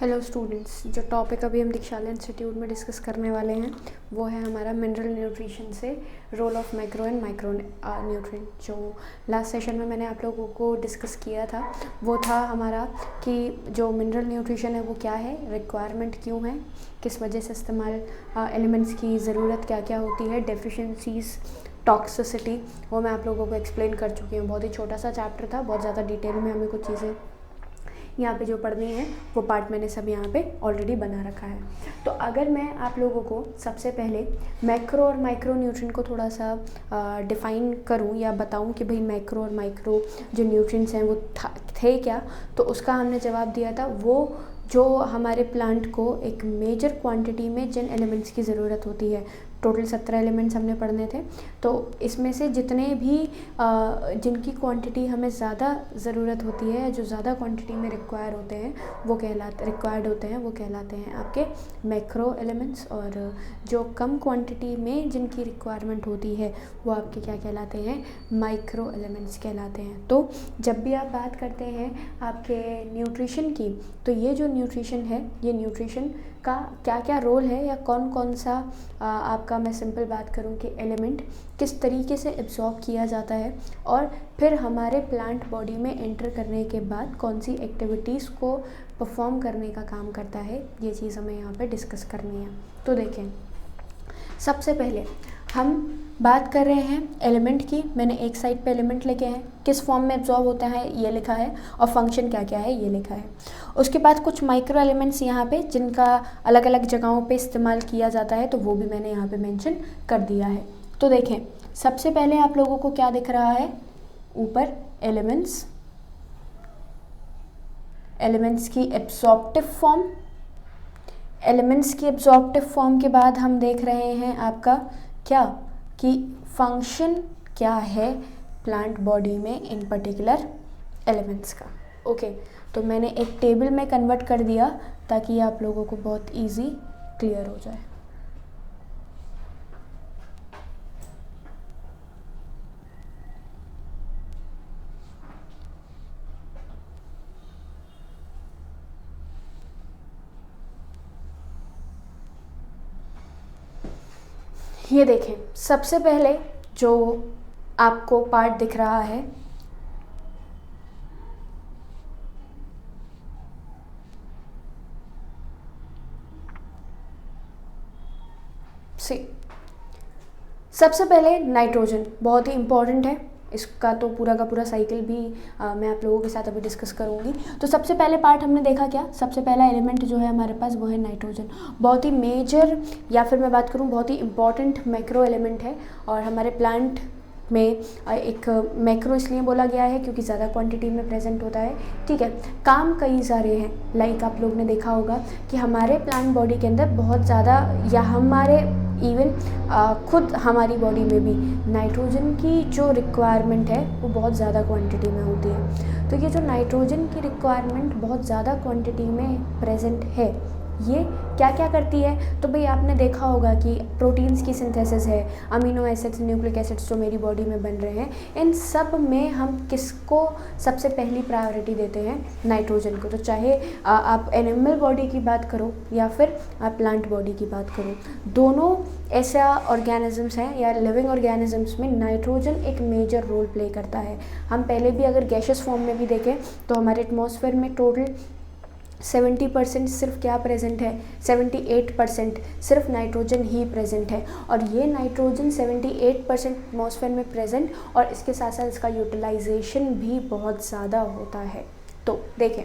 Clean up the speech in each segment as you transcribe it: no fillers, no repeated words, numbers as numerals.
Hello students, जो topic अभी हम दीक्षाला इंस्टीट्यूट में डिस्कस करने वाले हैं वो है हमारा मिनरल न्यूट्रिशन से role of macro and micro nutrient. जो लास्ट सेशन में मैंने आप लोगों को डिस्कस किया था वो था हमारा कि जो मिनरल न्यूट्रिशन है वो क्या है, रिक्वायरमेंट क्यों है, किस वजह से इस्तेमाल एलिमेंट्स की ज़रूरत क्या क्या होती है, डेफिशिएंसीज, टॉक्सिसिटी, वो मैं आप लोगों को एक्सप्लेन कर चुकी हूँ। बहुत ही छोटा सा चैप्टर था, बहुत ज़्यादा डिटेल में हमें कुछ चीज़ें यहाँ पे जो पढ़नी है वो पार्ट मैंने सब यहाँ पे ऑलरेडी बना रखा है। तो अगर मैं आप लोगों को सबसे पहले मैक्रो और माइक्रो न्यूट्रिएंट को थोड़ा सा डिफ़ाइन करूँ या बताऊँ कि भाई मैक्रो और माइक्रो जो न्यूट्रिएंट्स हैं वो थे क्या, तो उसका हमने जवाब दिया था वो जो हमारे प्लांट को एक मेजर क्वांटिटी में जिन एलिमेंट्स की ज़रूरत होती है। टोटल 17 एलिमेंट्स हमने पढ़ने थे, तो इसमें से जितने भी जिनकी क्वांटिटी हमें ज़्यादा ज़रूरत होती है, जो ज़्यादा क्वांटिटी में रिक्वायर्ड होते हैं वो कहलाते हैं आपके मैक्रो एलिमेंट्स, और जो कम क्वांटिटी में जिनकी रिक्वायरमेंट होती है वो आपके क्या कहलाते हैं, माइक्रो एलिमेंट्स कहलाते हैं। तो जब भी आप बात करते हैं आपके न्यूट्रिशन की, तो ये जो न्यूट्रिशन है, ये न्यूट्रिशन का क्या क्या रोल है या कौन कौन सा आपका, मैं सिंपल बात करूं कि एलिमेंट किस तरीके से एब्जॉर्ब किया जाता है, और फिर हमारे प्लांट बॉडी में एंटर करने के बाद कौन सी एक्टिविटीज़ को परफॉर्म करने का काम करता है, ये चीज़ हमें यहाँ पे डिस्कस करनी है। तो देखें, सबसे पहले हम बात कर रहे हैं एलिमेंट की। मैंने एक साइड पे एलिमेंट लिखे हैं, किस फॉर्म में एब्जॉर्ब होता है ये लिखा है, और फंक्शन क्या क्या है ये लिखा है। उसके बाद कुछ माइक्रो एलिमेंट्स यहाँ पे जिनका अलग अलग जगहों पे इस्तेमाल किया जाता है, तो वो भी मैंने यहाँ पे मेंशन कर दिया है। तो देखें, सबसे पहले आप लोगों को क्या दिख रहा है, ऊपर एलिमेंट्स, एलिमेंट्स की एब्जॉर्प्टिव फॉर्म, एलिमेंट्स की एब्जॉर्प्टिव फॉर्म के बाद हम देख रहे हैं आपका क्या, कि फंक्शन क्या है प्लांट बॉडी में इन पर्टिकुलर एलिमेंट्स का। ओके, तो मैंने एक टेबल में कन्वर्ट कर दिया ताकि आप लोगों को बहुत इजी क्लियर हो जाए। ये देखें, सबसे पहले जो आपको पार्ट दिख रहा है, सबसे पहले नाइट्रोजन बहुत ही इम्पॉर्टेंट है। इसका तो पूरा का पूरा साइकिल भी मैं आप लोगों के साथ अभी डिस्कस करूंगी। तो सबसे पहले पार्ट हमने देखा क्या, सबसे पहला एलिमेंट जो है हमारे पास वो है नाइट्रोजन। बहुत ही मेजर, या फिर मैं बात करूं बहुत ही इम्पॉर्टेंट मैक्रो एलिमेंट है, और हमारे प्लांट में एक मैक्रो इसलिए बोला गया है क्योंकि ज़्यादा क्वांटिटी में प्रेजेंट होता है। ठीक है, काम कई सारे हैं, लाइक आप लोग ने देखा होगा कि हमारे प्लांट बॉडी के अंदर बहुत ज़्यादा, या हमारे इवन खुद हमारी बॉडी में भी नाइट्रोजन की जो रिक्वायरमेंट है वो बहुत ज़्यादा क्वांटिटी में होती है। तो ये जो नाइट्रोजन की रिक्वायरमेंट बहुत ज़्यादा क्वांटिटी में प्रेजेंट है, ये क्या क्या करती है, तो भाई आपने देखा होगा कि प्रोटीन्स की सिंथेसिस है, अमीनो एसिड्स, न्यूक्लिक एसिड्स जो मेरी बॉडी में बन रहे हैं, इन सब में हम किसको सबसे पहली प्रायोरिटी देते हैं, नाइट्रोजन को। तो चाहे आप एनिमल बॉडी की बात करो या फिर आप प्लांट बॉडी की बात करो, दोनों ऐसा ऑर्गेनिजम्स हैं या लिविंग ऑर्गेनिजम्स में नाइट्रोजन एक मेजर रोल प्ले करता है। हम पहले भी अगर गैशियस फॉर्म में भी देखें तो हमारे एटमॉस्फेयर में टोटल 70% सिर्फ क्या प्रेजेंट है, 78% सिर्फ नाइट्रोजन ही प्रेजेंट है, और ये नाइट्रोजन 78% एटमॉस्फेयर में प्रेजेंट, और इसके साथ साथ इसका यूटिलाइजेशन भी बहुत ज़्यादा होता है। तो देखें,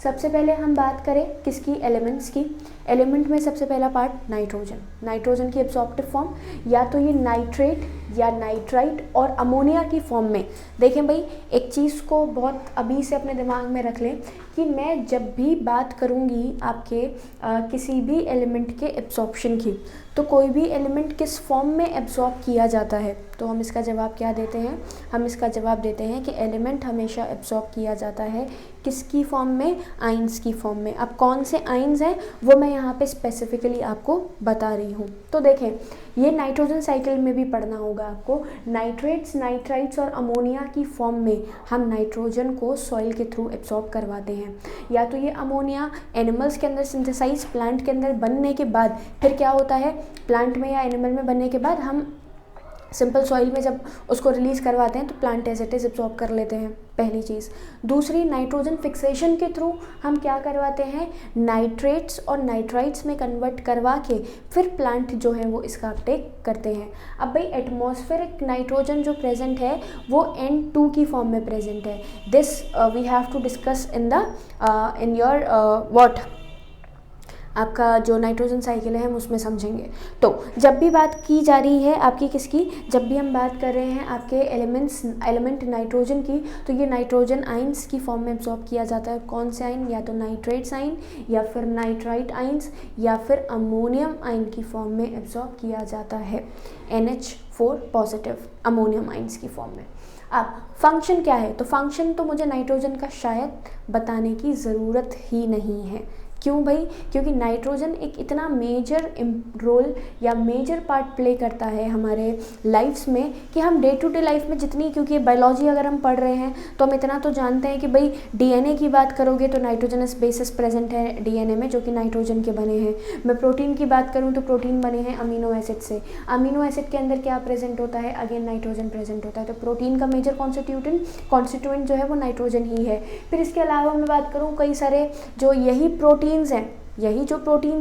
सबसे पहले हम बात करें किसकी, एलिमेंट्स की। एलिमेंट में सबसे पहला पार्ट नाइट्रोजन। नाइट्रोजन की एब्सॉर्प्टिव फॉर्म या तो ये नाइट्रेट या नाइट्राइट और अमोनिया की फॉर्म में। देखें भाई, एक चीज़ को बहुत अभी से अपने दिमाग में रख लें कि मैं जब भी बात करूँगी आपके किसी भी एलिमेंट के एब्सॉर्प्शन की, तो कोई भी एलिमेंट किस फॉर्म में एब्सॉर्ब किया जाता है, तो हम इसका जवाब क्या देते हैं, हम इसका जवाब देते हैं कि एलिमेंट हमेशा एब्सॉर्ब किया जाता है किसकी फॉर्म में, आइंस की फॉर्म में। अब कौन से आइंस हैं वो मैं यहाँ पे स्पेसिफिकली आपको बता रही हूँ। तो देखें, ये नाइट्रोजन साइकिल में भी पढ़ना होगा होगा आपको, नाइट्रेट्स, नाइट्राइट्स और अमोनिया की फॉर्म में हम नाइट्रोजन को सॉइल के थ्रू एब्जॉर्ब करवाते हैं। या तो ये अमोनिया एनिमल्स के अंदर सिंथेसाइज, प्लांट के अंदर बनने के बाद फिर क्या होता है, प्लांट में या एनिमल में बनने के बाद हम सिंपल सॉइल में जब उसको रिलीज़ करवाते हैं तो plant as it is absorb कर लेते हैं, पहली चीज़। दूसरी, नाइट्रोजन फिक्सेशन के थ्रू हम क्या करवाते हैं, नाइट्रेट्स और नाइट्राइट्स में कन्वर्ट करवा के फिर प्लांट जो है वो इसका अपटेक करते हैं। अब भाई एटमॉस्फेरिक नाइट्रोजन जो प्रेजेंट है वो N2 की फॉर्म में प्रेजेंट है। This we have to discuss in your what, आपका जो नाइट्रोजन साइकिल है हम उसमें समझेंगे। तो जब भी बात की जा रही है आपकी किसकी, जब भी हम बात कर रहे हैं आपके एलिमेंट नाइट्रोजन की, तो ये नाइट्रोजन आइंस की फॉर्म में एब्जॉर्ब किया जाता है। कौन से आइन, या तो नाइट्रेट्स आइन या फिर नाइट्राइट आइंस या फिर अमोनियम आइन की फॉर्म में एब्जॉर्ब किया जाता है, NH4 पॉजिटिव अमोनियम आइंस की फॉर्म में। अब फंक्शन क्या है, तो फंक्शन तो मुझे नाइट्रोजन का शायद बताने की ज़रूरत ही नहीं है। क्यों भाई, क्योंकि नाइट्रोजन एक इतना मेजर रोल या मेजर पार्ट प्ले करता है हमारे लाइफ्स में कि हम डे टू डे लाइफ में जितनी, क्योंकि बायोलॉजी अगर हम पढ़ रहे हैं तो हम इतना तो जानते हैं कि भाई DNA की बात करोगे तो नाइट्रोजनस बेसिस प्रेजेंट है DNA में जो कि नाइट्रोजन के बने हैं। मैं प्रोटीन की बात करूँ तो प्रोटीन बने हैं अमीनो एसिड से। अमीनो एसिड के अंदर क्या प्रेजेंट होता है, अगेन नाइट्रोजन प्रेजेंट होता है। तो प्रोटीन का मेजर कॉन्स्टिट्यूएंट जो है वो नाइट्रोजन ही है। फिर इसके अलावा मैं बात करूँ कई सारे जो यही प्रोटीन्स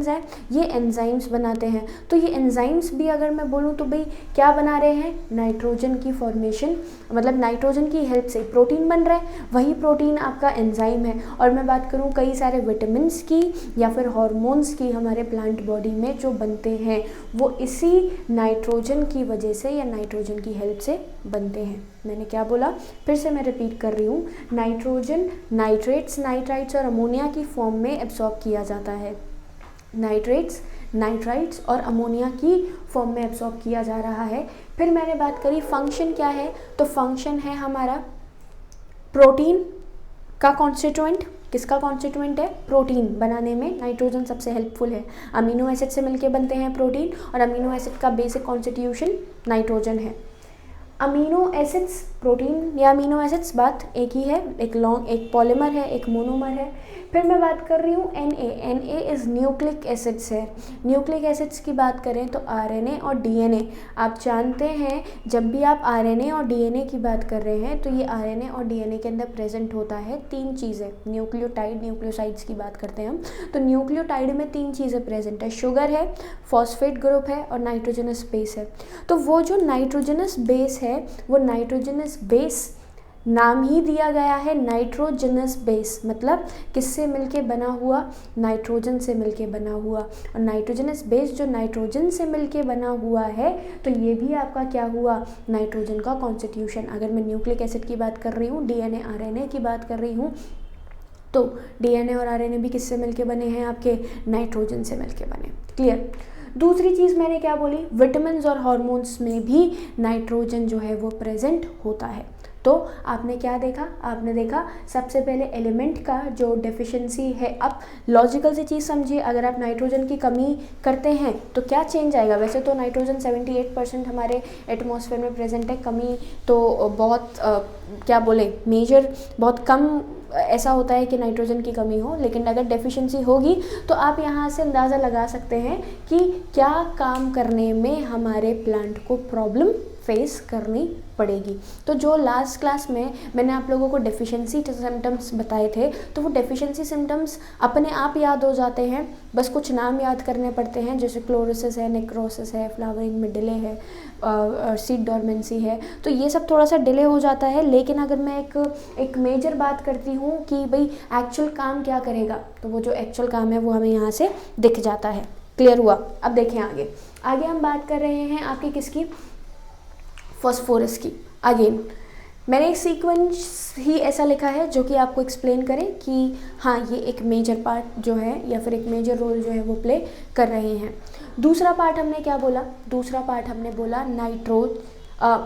हैं ये एंजाइम्स बनाते हैं। तो ये एंजाइम्स भी अगर मैं बोलूँ तो भाई क्या बना रहे हैं, नाइट्रोजन की फॉर्मेशन, मतलब नाइट्रोजन की हेल्प से प्रोटीन बन रहा है, वही प्रोटीन आपका एंजाइम है। और मैं बात करूँ कई सारे विटामिन्स की या फिर हार्मोन्स की हमारे प्लांट बॉडी में जो बनते हैं वो इसी नाइट्रोजन की वजह से या नाइट्रोजन की हेल्प से बनते हैं। मैंने क्या बोला, फिर से मैं रिपीट कर रही हूँ, नाइट्रोजन नाइट्रेट्स, नाइट्राइट्स और अमोनिया की फॉर्म में एब्जॉर्ब किया जाता है। नाइट्रेट्स, नाइट्राइट्स और अमोनिया की फॉर्म में एब्जॉर्ब किया जा रहा है। फिर मैंने बात करी फंक्शन क्या है, तो फंक्शन है हमारा प्रोटीन का कॉन्स्टिट्यूएंट। किसका कॉन्स्टिट्यूएंट है, प्रोटीन बनाने में नाइट्रोजन सबसे हेल्पफुल है। अमीनो एसिड से मिलके बनते हैं प्रोटीन और अमीनो एसिड का बेसिक कॉन्स्टिट्यूशन नाइट्रोजन है। अमीनो एसिड्स, प्रोटीन या अमीनो एसिड्स बात एक ही है, एक पॉलीमर है, एक मोनोमर है। फिर मैं बात कर रही हूँ Na इज़ न्यूक्लिक एसिड्स है। न्यूक्लिक एसिड्स की बात करें तो RNA और DNA। आप जानते हैं जब भी आप RNA और DNA की बात कर रहे हैं तो ये RNA और DNA के अंदर प्रेजेंट होता है तीन चीज़ें, न्यूक्लियोटाइड, न्यूक्लियोसाइड्स की बात करते हैं हम। तो न्यूक्लियोटाइड में तीन चीज़ें प्रेजेंट है, शुगर है, फॉस्फेट ग्रुप है और नाइट्रोजनस बेस है। तो वो जो नाइट्रोजनस बेस है वो नाइट्रोजनस बेस नाम ही दिया गया है नाइट्रोजनस बेस, मतलब किससे मिलके बना हुआ, नाइट्रोजन से मिलके बना हुआ। और नाइट्रोजनस बेस जो नाइट्रोजन से मिलके बना हुआ है तो ये भी आपका क्या हुआ, नाइट्रोजन का कॉन्स्टिट्यूशन। अगर मैं न्यूक्लिक एसिड की बात कर रही हूँ, DNA RNA की बात कर रही हूँ, तो DNA और RNA भी किससे मिलके बने हैं, आपके नाइट्रोजन से मिलके बने। क्लियर। दूसरी चीज़ मैंने क्या बोली, विटामिन्स और हार्मोन्स में भी नाइट्रोजन जो है वो प्रेजेंट होता है। तो आपने क्या देखा, आपने देखा सबसे पहले एलिमेंट का जो डेफिशिएंसी है। अब लॉजिकल सी चीज़ समझिए, अगर आप नाइट्रोजन की कमी करते हैं तो क्या चेंज आएगा। वैसे तो नाइट्रोजन 78% हमारे एटमॉस्फेयर में प्रेजेंट है, कमी तो बहुत क्या बोले मेजर, बहुत कम ऐसा होता है कि नाइट्रोजन की कमी हो, लेकिन अगर डेफिशिएंसी होगी तो आप यहाँ से अंदाज़ा लगा सकते हैं कि क्या काम करने में हमारे प्लांट को प्रॉब्लम फेस करनी पड़ेगी। तो जो लास्ट क्लास में मैंने आप लोगों को डेफिशिएंसी सिम्टम्स बताए थे तो वो डेफिशिएंसी सिम्टम्स अपने आप याद हो जाते हैं, बस कुछ नाम याद करने पड़ते हैं, जैसे क्लोरोसिस है, नेक्रोसिस है, फ्लावरिंग में डिले है, सीड डॉर्मेंसी है। तो ये सब थोड़ा सा डिले हो जाता है, लेकिन अगर मैं एक मेजर बात करती हूँ कि भाई एक्चुअल काम क्या करेगा, तो वो जो एक्चुअल काम है वो हमें यहाँ से दिख जाता है। क्लियर हुआ। अब देखें आगे हम बात कर रहे हैं आपकी किसकी, फॉस्फोरस की। अगेन मैंने एक सीक्वेंस ही ऐसा लिखा है जो कि आपको एक्सप्लेन करे कि हाँ ये एक मेजर पार्ट जो है या फिर एक मेजर रोल जो है वो प्ले कर रहे हैं। दूसरा पार्ट हमने क्या बोला, दूसरा पार्ट हमने बोला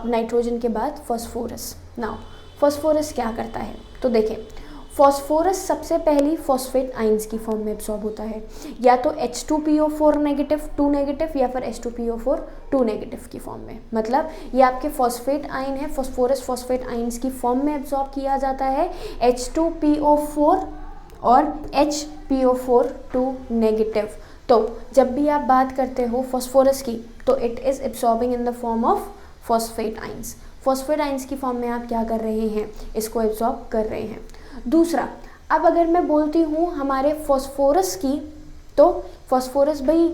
नाइट्रोजन के बाद फॉस्फोरस। नाउ फॉस्फोरस क्या करता है, तो देखें फॉस्फोरस सबसे पहली फॉस्फेट आइंस की फॉर्म में एब्सॉर्ब होता है, या तो H2PO4 नेगेटिव 2 नेगेटिव या फिर H2PO4 2 नेगेटिव की फॉर्म में। मतलब ये आपके फॉस्फेट आइन है, फॉस्फोरस फॉस्फेट आइंस की फॉर्म में एब्सॉर्ब किया जाता है H2PO4 और HPO4 2 नेगेटिव। तो जब भी आप बात करते हो फॉस्फोरस की तो it is absorbing in the form of phosphate ions. Phosphate ions की फॉर्म में आप क्या कर रहे हैं, इसको एब्सॉर्ब कर रहे हैं। दूसरा, अब अगर मैं बोलती हूँ हमारे फॉस्फोरस की, तो फॉस्फोरस भाई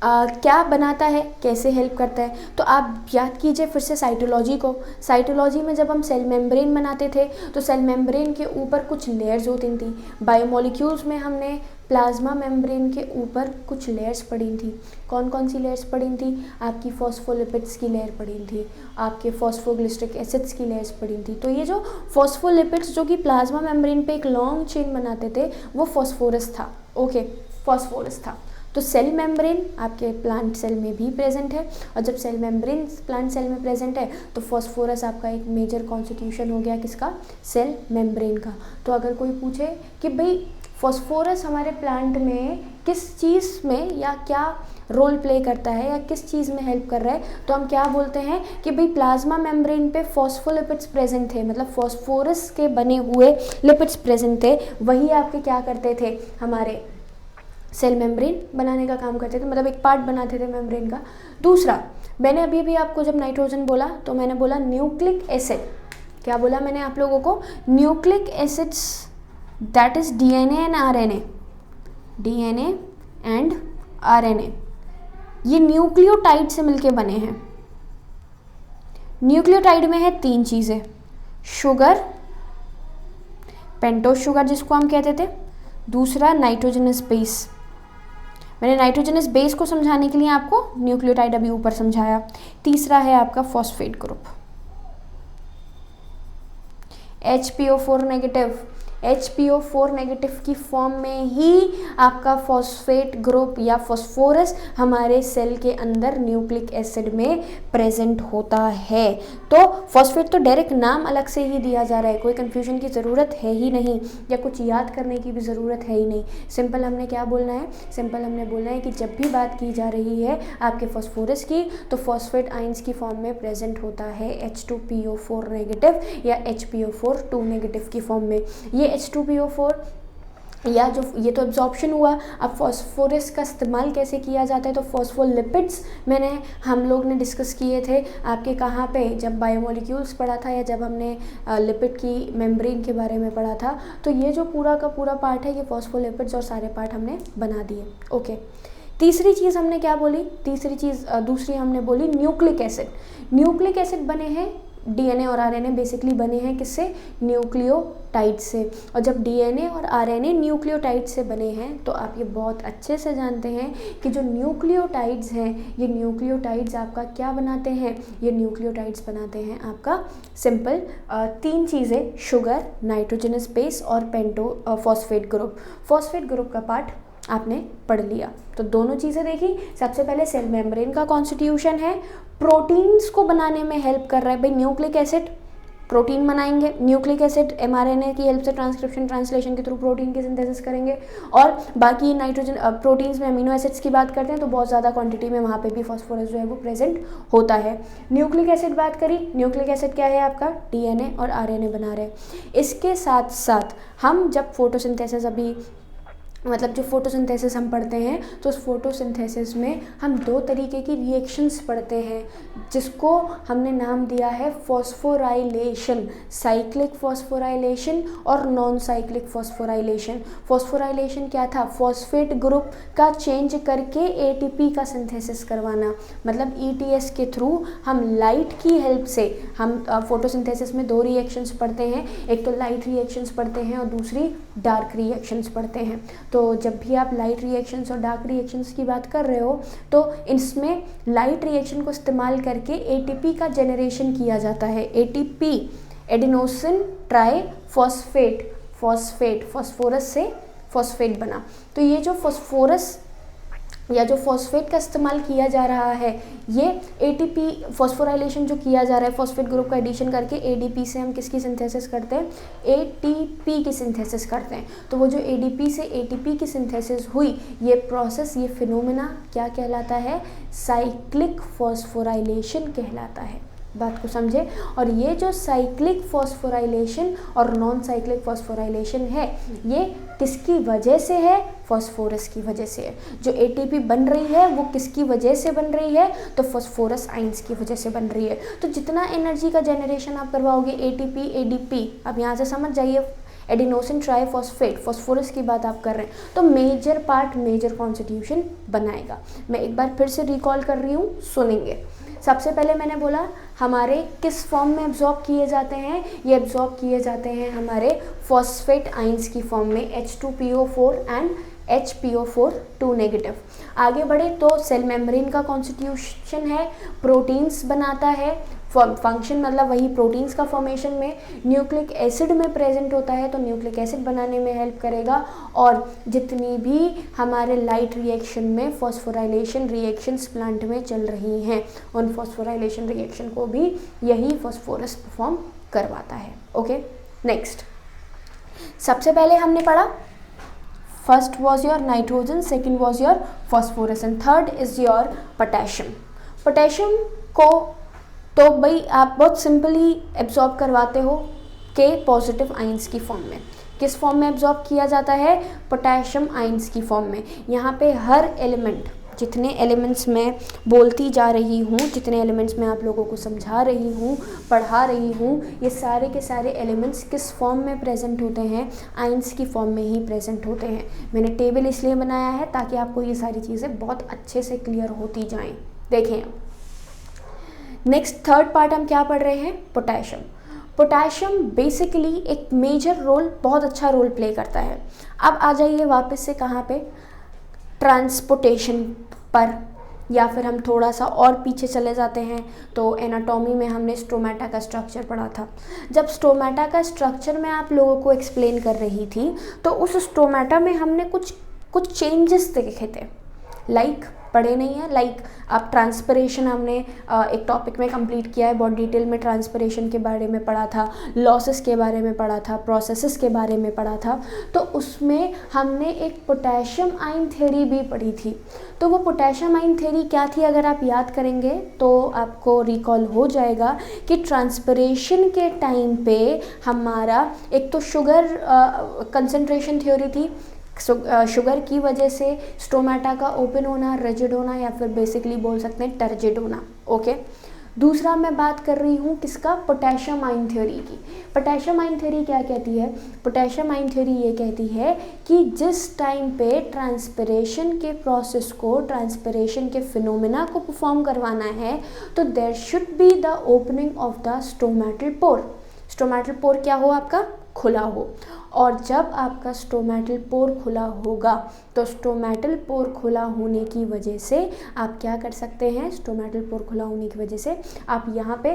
क्या बनाता है, कैसे हेल्प करता है, तो आप याद कीजिए फिर से साइटोलॉजी को। साइटोलॉजी में जब हम सेल मेम्ब्रेन बनाते थे तो सेल मेम्ब्रेन के ऊपर कुछ लेयर्स होती थी। बायोमोलिक्यूल्स में हमने प्लाज्मा मेम्ब्रेन के ऊपर कुछ लेयर्स पढ़ी थी। कौन कौन सी लेयर्स पढ़ी थी, आपकी फॉस्फोलिपिड्स की लेयर पढ़ी थी, आपके फॉस्फोग्लिसरिक एसिड्स की लेयर्स पढ़ी थी। तो ये जो फॉस्फोलिपिड्स जो कि प्लाज्मा मेम्ब्रेन पे एक लॉन्ग चेन बनाते थे वो फॉस्फोरस था। ओके, फॉस्फोरस था। तो सेल मेम्ब्रेन आपके प्लांट सेल में भी प्रेजेंट है, और जब सेल मेम्ब्रेन प्लांट सेल में प्रेजेंट है तो फॉस्फोरस आपका एक मेजर कॉन्स्टिट्यूशन हो गया किसका, सेल मेम्ब्रेन का। तो अगर कोई पूछे कि भाई फॉस्फोरस हमारे प्लांट में किस चीज़ में या क्या रोल प्ले करता है या किस चीज़ में हेल्प कर रहा है, तो हम क्या बोलते हैं कि भाई प्लाज्मा मेम्ब्रेन पे फॉस्फोलिपिड्स प्रेजेंट थे, मतलब फॉस्फोरस के बने हुए लिपिड्स प्रेजेंट थे, वही आपके क्या करते थे, हमारे सेल मेम्ब्रेन बनाने का काम करते थे, मतलब एक पार्ट बनाते थे मेम्ब्रेन का। दूसरा, मैंने अभी भी आपको जब नाइट्रोजन बोला तो मैंने बोला न्यूक्लिक एसिड। क्या बोला मैंने आप लोगों को, nucleic acids that is DNA and RNA, DNA and RNA, ये न्यूक्लियोटाइड से मिलके बने हैं। न्यूक्लियोटाइड में है 3 चीज़ें, शुगर, पेंटोज शुगर जिसको हम कहते थे, दूसरा नाइट्रोजनस बेस। मैंने नाइट्रोजनस बेस को समझाने के लिए आपको न्यूक्लियोटाइड अभी ऊपर समझाया। तीसरा है आपका phosphate group, HPO4 negative. HPO4 negative की फॉर्म में ही आपका फॉस्फेट ग्रुप या फॉस्फोरस हमारे सेल के अंदर न्यूक्लिक एसिड में प्रेजेंट होता है। तो फॉस्फेट तो डायरेक्ट नाम अलग से ही दिया जा रहा है, कोई कन्फ्यूजन की ज़रूरत है ही नहीं, या कुछ याद करने की भी ज़रूरत है ही नहीं। सिंपल हमने क्या बोलना है, सिंपल हमने बोलना है कि जब भी बात की जा रही है आपके फॉस्फोरस की तो फॉस्फेट आइंस की फॉर्म में प्रेजेंट होता है H2PO4 नेगेटिव या HPO4 2 नेगेटिव की फॉर्म में। ये H2PO4 या जो ये तो एब्जॉर्प्शन हुआ। अब फॉस्फोरस का इस्तेमाल कैसे किया जाता है, तो फॉस्फोलिपिड्स मैंने हम लोग ने डिस्कस किए थे आपके कहाँ पे, जब बायोमोलिक्यूल्स पढ़ा था या जब हमने लिपिड की मेम्ब्रेन के बारे में पढ़ा था। तो ये जो पूरा का पूरा पार्ट है ये फॉस्फोलिपिड्स और सारे पार्ट हमने बना दिए। ओके, तीसरी चीज़ हमने क्या बोली, दूसरी हमने बोली न्यूक्लिक एसिड। न्यूक्लिक एसिड बने हैं DNA और RNA बेसिकली बने हैं किससे, न्यूक्लियोटाइड से। और जब DNA और RNA न्यूक्लियोटाइड से बने हैं तो आप ये बहुत अच्छे से जानते हैं कि जो न्यूक्लियोटाइड्स हैं ये न्यूक्लियोटाइड्स आपका क्या बनाते हैं, ये न्यूक्लियोटाइड्स बनाते हैं आपका सिंपल 3 चीज़ें, शुगर, नाइट्रोजनस बेस और फॉस्फेट ग्रुप। फॉस्फेट ग्रुप का पार्ट आपने पढ़ लिया। तो दोनों चीज़ें देखी, सबसे पहले सेल मेम्ब्रेन का कॉन्स्टिट्यूशन है, प्रोटीन्स को बनाने में हेल्प कर रहा है। भाई न्यूक्लिक एसिड प्रोटीन बनाएंगे, न्यूक्लिक एसिड mRNA की हेल्प से ट्रांसक्रिप्शन ट्रांसलेशन के थ्रू प्रोटीन की सिंथेसिस करेंगे, और बाकी नाइट्रोजन प्रोटीन्स में अमीनो एसिड्स की बात करते हैं तो बहुत ज़्यादा क्वांटिटी में वहाँ पे भी फॉस्फोरस जो है वो प्रेजेंट होता है। न्यूक्लिक एसिड बात करी, न्यूक्लिक एसिड क्या है आपका, DNA और RNA बना रहे हैं। इसके साथ साथ हम जब फोटोसिंथेसिस मतलब जो फोटोसिंथेसिस हम पढ़ते हैं तो उस फोटोसिंथेसिस में हम 2 तरीके की रिएक्शंस पढ़ते हैं जिसको हमने नाम दिया है फॉस्फोराइलेशन, साइक्लिक फॉस्फोराइलेशन और नॉन साइक्लिक फॉस्फोराइलेशन। फॉस्फोराइलेशन क्या था, फॉस्फेट ग्रुप का चेंज करके ATP का सिंथेसिस करवाना, मतलब ETS के थ्रू हम लाइट की हेल्प से हम फोटोसिंथेसिस में 2 रिएक्शंस पढ़ते हैं, एक तो लाइट रिएक्शंस पढ़ते हैं और दूसरी डार्क रिएक्शंस पढ़ते हैं। तो जब भी आप लाइट रिएक्शंस और डार्क रिएक्शंस की बात कर रहे हो तो इसमें लाइट रिएक्शन को इस्तेमाल करके ATP का जनरेशन किया जाता है। ATP adenosine try phosphate, phosphorus से फॉस्फेट बना। तो ये जो फॉस्फोरस या जो फॉस्फेट का इस्तेमाल किया जा रहा है, ये एटीपी फॉस्फोराइलेशन जो किया जा रहा है, फॉस्फेट ग्रुप का एडिशन करके एडीपी से हम किसकी सिंथेसिस करते हैं, एटीपी की सिंथेसिस करते हैं। तो वो जो एडीपी से एटीपी की सिंथेसिस हुई, ये प्रोसेस, ये फिनोमेना क्या कहलाता है, साइक्लिक फॉस्फोराइलेशन कहलाता है। बात को समझे। और ये जो साइक्लिक फॉस्फोराइलेशन और नॉन साइक्लिक फॉस्फोराइलेशन है, ये किसकी वजह से है, फॉस्फोरस की वजह से है। जो एटीपी बन रही है वो किसकी वजह से बन रही है, तो फॉस्फोरस आइंस की वजह से बन रही है। तो जितना एनर्जी का जनरेशन आप करवाओगे एटीपी एडीपी, अब यहाँ से समझ जाइए, एडिनोसिन ट्राइफॉस्फेट, फॉस्फोरस की बात आप कर रहे हैं, तो मेजर पार्ट, मेजर कॉन्स्टिट्यूशन बनाएगा। मैं एक बार फिर से रिकॉल कर रही हूँ, सुनेंगे। सबसे पहले मैंने बोला हमारे किस फॉर्म में एब्जॉर्ब किए जाते हैं, ये एब्जॉर्ब किए जाते हैं हमारे फॉस्फेट आइंस की फॉर्म में, H2PO4 एंड HPO4 2 नेगेटिव। आगे बढ़े तो सेल मेम्ब्रेन का कॉन्स्टिट्यूशन है, प्रोटीन्स बनाता है, फंक्शन मतलब वही प्रोटीन्स का फॉर्मेशन में, न्यूक्लिक एसिड में प्रेजेंट होता है तो न्यूक्लिक एसिड बनाने में हेल्प करेगा। और जितनी भी हमारे लाइट रिएक्शन में फॉस्फोराइलेशन रिएक्शंस प्लांट में चल रही हैं, उन फॉस्फोराइलेशन रिएक्शन को भी यही फॉस्फोरस परफॉर्म करवाता है। ओके, नेक्स्ट, सबसे पहले हमने पढ़ा first was your nitrogen, second was your phosphorus and third is your potassium. Potassium को तो भाई आप बहुत सिंपली एब्जॉर्ब करवाते हो के पॉजिटिव आइंस की फॉर्म में। किस फॉर्म में एब्जॉर्ब किया जाता है, पोटेशियम आइंस की फॉर्म में। यहाँ पे हर एलिमेंट, जितने एलिमेंट्स मैं बोलती जा रही हूँ, जितने एलिमेंट्स मैं आप लोगों को समझा रही हूँ, पढ़ा रही हूँ, ये सारे के सारे एलिमेंट्स किस फॉर्म में प्रेजेंट होते हैं, आइंस की फॉर्म में ही प्रेजेंट होते हैं। मैंने टेबल इसलिए बनाया है ताकि आपको ये सारी चीज़ें बहुत अच्छे से क्लियर होती जाएँ। देखें, नेक्स्ट थर्ड पार्ट हम क्या पढ़ रहे हैं, पोटेशियम। पोटेशियम बेसिकली एक मेजर रोल, बहुत अच्छा रोल प्ले करता है। अब आ जाइए वापस से कहाँ पे, ट्रांसपोर्टेशन पर, या फिर हम थोड़ा सा और पीछे चले जाते हैं तो एनाटॉमी में हमने स्टोमेटा का स्ट्रक्चर पढ़ा था। जब स्टोमेटा का स्ट्रक्चर मैं आप लोगों को एक्सप्लेन कर रही थी तो उस स्टोमेटा में हमने कुछ चेंजेस देखे थे, लाइक पढ़े नहीं है, लाइक आप ट्रांसपरेशन हमने एक टॉपिक में कंप्लीट किया है, बहुत डिटेल में ट्रांसपरेशन के बारे में पढ़ा था, लॉसेस के बारे में पढ़ा था, प्रोसेसेस के बारे में पढ़ा था। तो उसमें हमने एक पोटेशियम आयन थ्योरी भी पढ़ी थी। तो वो पोटेशियम आयन थ्योरी क्या थी, अगर आप याद करेंगे तो आपको रिकॉल हो जाएगा कि ट्रांसपरेशन के टाइम पे हमारा एक तो शुगर कंसंट्रेशन थ्योरी थी, शुगर की वजह से स्टोमेटा का ओपन होना, रिजिड होना, या फिर बेसिकली बोल सकते हैं टर्जिड होना। ओके, दूसरा मैं बात कर रही हूँ किसका, पोटेशियम आयन थ्योरी की। पोटेशियम आयन थ्योरी क्या कहती है, पोटेशियम आयन थ्योरी ये कहती है कि जिस टाइम पे ट्रांसपरेशन के प्रोसेस को, ट्रांसपरेशन के फिनोमेना को परफॉर्म करवाना है तो there should be the opening of the stomatal pore. Stomatal pore क्या हो, आपका खुला हो। और जब आपका स्टोमेटल पोर खुला होगा तो स्टोमेटल पोर खुला होने की वजह से आप क्या कर सकते हैं, स्टोमेटल पोर खुला होने की वजह से आप यहाँ पे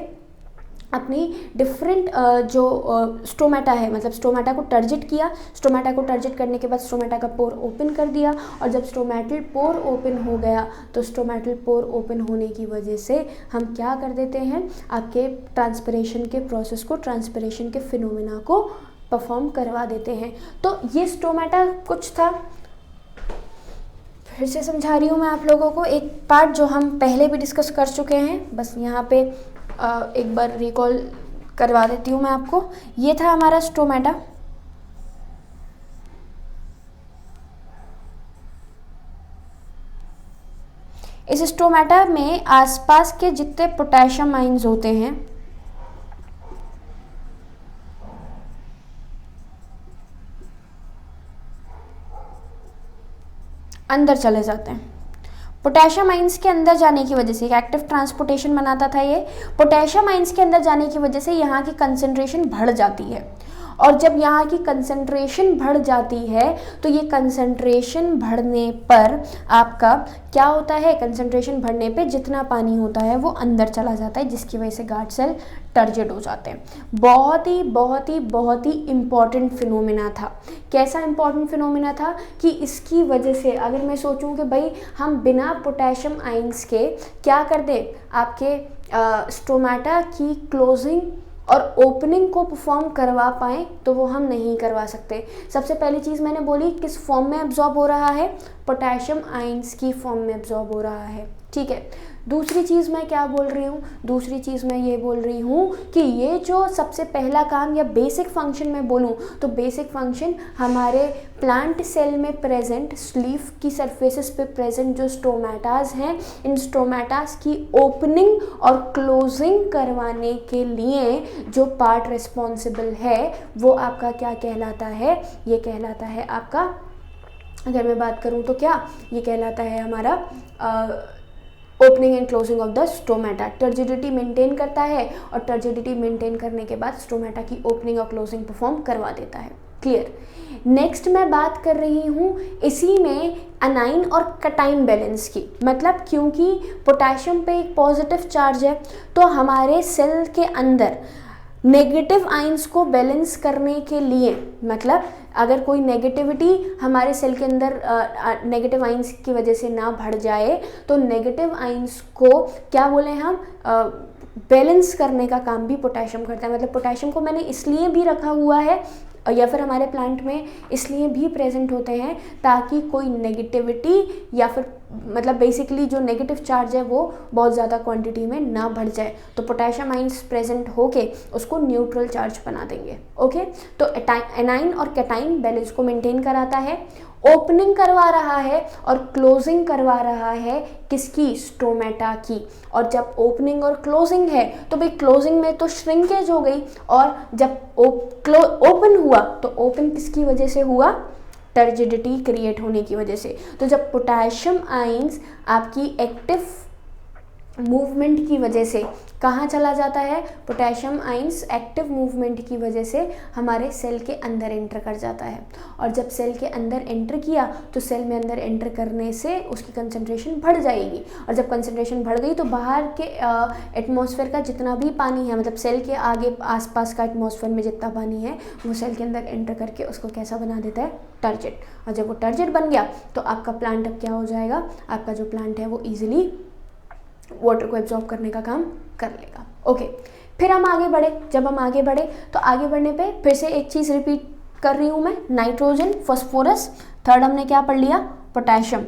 अपनी डिफरेंट जो स्टोमेटा है, मतलब स्टोमेटा को टर्जिट किया, स्टोमेटा को टर्जिट करने के बाद स्टोमेटा का पोर ओपन कर दिया, और जब स्टोमेटल पोर ओपन हो गया तो स्टोमेटल पोर ओपन होने की वजह से हम क्या कर देते हैं, आपके ट्रांसपरेशन के प्रोसेस को, ट्रांसपरेशन के फिनोमेना को परफॉर्म करवा देते हैं। तो ये स्टोमेटा कुछ था, फिर से समझा रही हूँ मैं आप लोगों को एक पार्ट जो हम पहले भी डिस्कस कर चुके हैं, बस यहाँ पे एक बार रिकॉल करवा देती हूँ मैं आपको। ये था हमारा स्टोमेटा, इस स्टोमेटा में आसपास के जितने पोटेशियम आयंस होते हैं अंदर चले जाते हैं। पोटेशियम आइंस के अंदर जाने की वजह से, एक्टिव ट्रांसपोर्टेशन बनाता था ये, पोटेशियम आइंस के अंदर जाने की वजह से यहाँ की कंसंट्रेशन बढ़ जाती है। और जब यहाँ की कंसंट्रेशन बढ़ जाती है तो ये कंसंट्रेशन बढ़ने पर आपका क्या होता है, कंसंट्रेशन बढ़ने पे जितना पानी होता है वो अंदर चला जाता है, जिसकी वजह से गार्ड सेल टर्जिड हो जाते हैं। बहुत ही बहुत ही बहुत ही इम्पॉर्टेंट फिनोमेना था। कैसा इम्पॉर्टेंट फिनोमेना था कि इसकी वजह से अगर मैं सोचूं कि भाई हम बिना पोटेशियम आयंस के क्या कर दें, आपके स्टोमेटा की क्लोजिंग और ओपनिंग को परफॉर्म करवा पाएँ, तो वो हम नहीं करवा सकते। सबसे पहली चीज़ मैंने बोली किस फॉर्म में एब्जॉर्ब हो रहा है, पोटेशियम आयंस की फॉर्म में एब्जॉर्ब हो रहा है, ठीक है। दूसरी चीज़ मैं क्या बोल रही हूँ, दूसरी चीज़ मैं ये बोल रही हूँ कि ये जो सबसे पहला काम या बेसिक फंक्शन मैं बोलूँ तो बेसिक फंक्शन हमारे प्लांट सेल में प्रेजेंट लीफ की सरफेसेस पे प्रेजेंट जो स्टोमेटाज हैं, इन स्टोमेटाज की ओपनिंग और क्लोजिंग करवाने के लिए जो पार्ट रिस्पॉन्सिबल है वो आपका क्या कहलाता है, ये कहलाता है आपका, अगर मैं बात करूँ तो क्या ये कहलाता है हमारा opening and closing of the stomata. Turgidity maintain करता है और टर्जिडिटी मेंटेन करने के बाद स्टोमेटा की ओपनिंग और क्लोजिंग परफॉर्म करवा देता है। क्लियर। नेक्स्ट मैं बात कर रही हूँ इसी में अनाइन और कटाइन बैलेंस की, मतलब क्योंकि पोटेशियम पे एक पॉजिटिव चार्ज है तो हमारे सेल के अंदर नेगेटिव आयंस को बैलेंस करने के लिए, मतलब अगर कोई नेगेटिविटी हमारे सेल के अंदर नेगेटिव आयंस की वजह से ना बढ़ जाए तो नेगेटिव आयंस को क्या बोले हम, बैलेंस करने का काम भी पोटेशियम करता है। मतलब पोटेशियम को मैंने इसलिए भी रखा हुआ है या फिर हमारे प्लांट में इसलिए भी प्रेजेंट होते हैं ताकि कोई नेगेटिविटी या फिर मतलब बेसिकली जो नेगेटिव चार्ज है वो बहुत ज़्यादा क्वांटिटी में ना बढ़ जाए, तो पोटेशियम आइंस प्रेजेंट होके उसको न्यूट्रल चार्ज बना देंगे। ओके, तो एनाइन और कैटाइन बैलेंस को मेंटेन कराता है, ओपनिंग करवा रहा है और क्लोजिंग करवा रहा है किसकी, स्टोमेटा की। और जब ओपनिंग और क्लोजिंग है तो भाई क्लोजिंग में तो श्रिंकेज हो गई और जब ओपन हुआ तो ओपन किसकी वजह से हुआ, टर्जिडिटी क्रिएट होने की वजह से। तो जब पोटेशियम आइंस आपकी एक्टिव मूवमेंट की वजह से कहाँ चला जाता है, पोटेशियम आइंस एक्टिव मूवमेंट की वजह से हमारे सेल के अंदर एंटर कर जाता है। और जब सेल के अंदर एंटर किया तो सेल में अंदर एंटर करने से उसकी कंसंट्रेशन बढ़ जाएगी और जब कंसंट्रेशन बढ़ गई तो बाहर के एटमॉस्फेयर का जितना भी पानी है, मतलब सेल के आगे आसपास का एटमॉस्फेयर में जितना पानी है वो सेल के अंदर एंटर करके उसको कैसा बना देता है, टर्जिड। और जब वो टर्जिड बन गया तो आपका प्लांट अब क्या हो जाएगा, आपका जो प्लांट है वो ईजिली वाटर को एब्जॉर्ब करने का काम कर लेगा। ओके, फिर हम आगे बढ़े। जब हम आगे बढ़े तो आगे बढ़ने पे फिर से एक चीज़ रिपीट कर रही हूँ मैं, नाइट्रोजन, फास्फोरस, थर्ड हमने क्या पढ़ लिया, पोटेशियम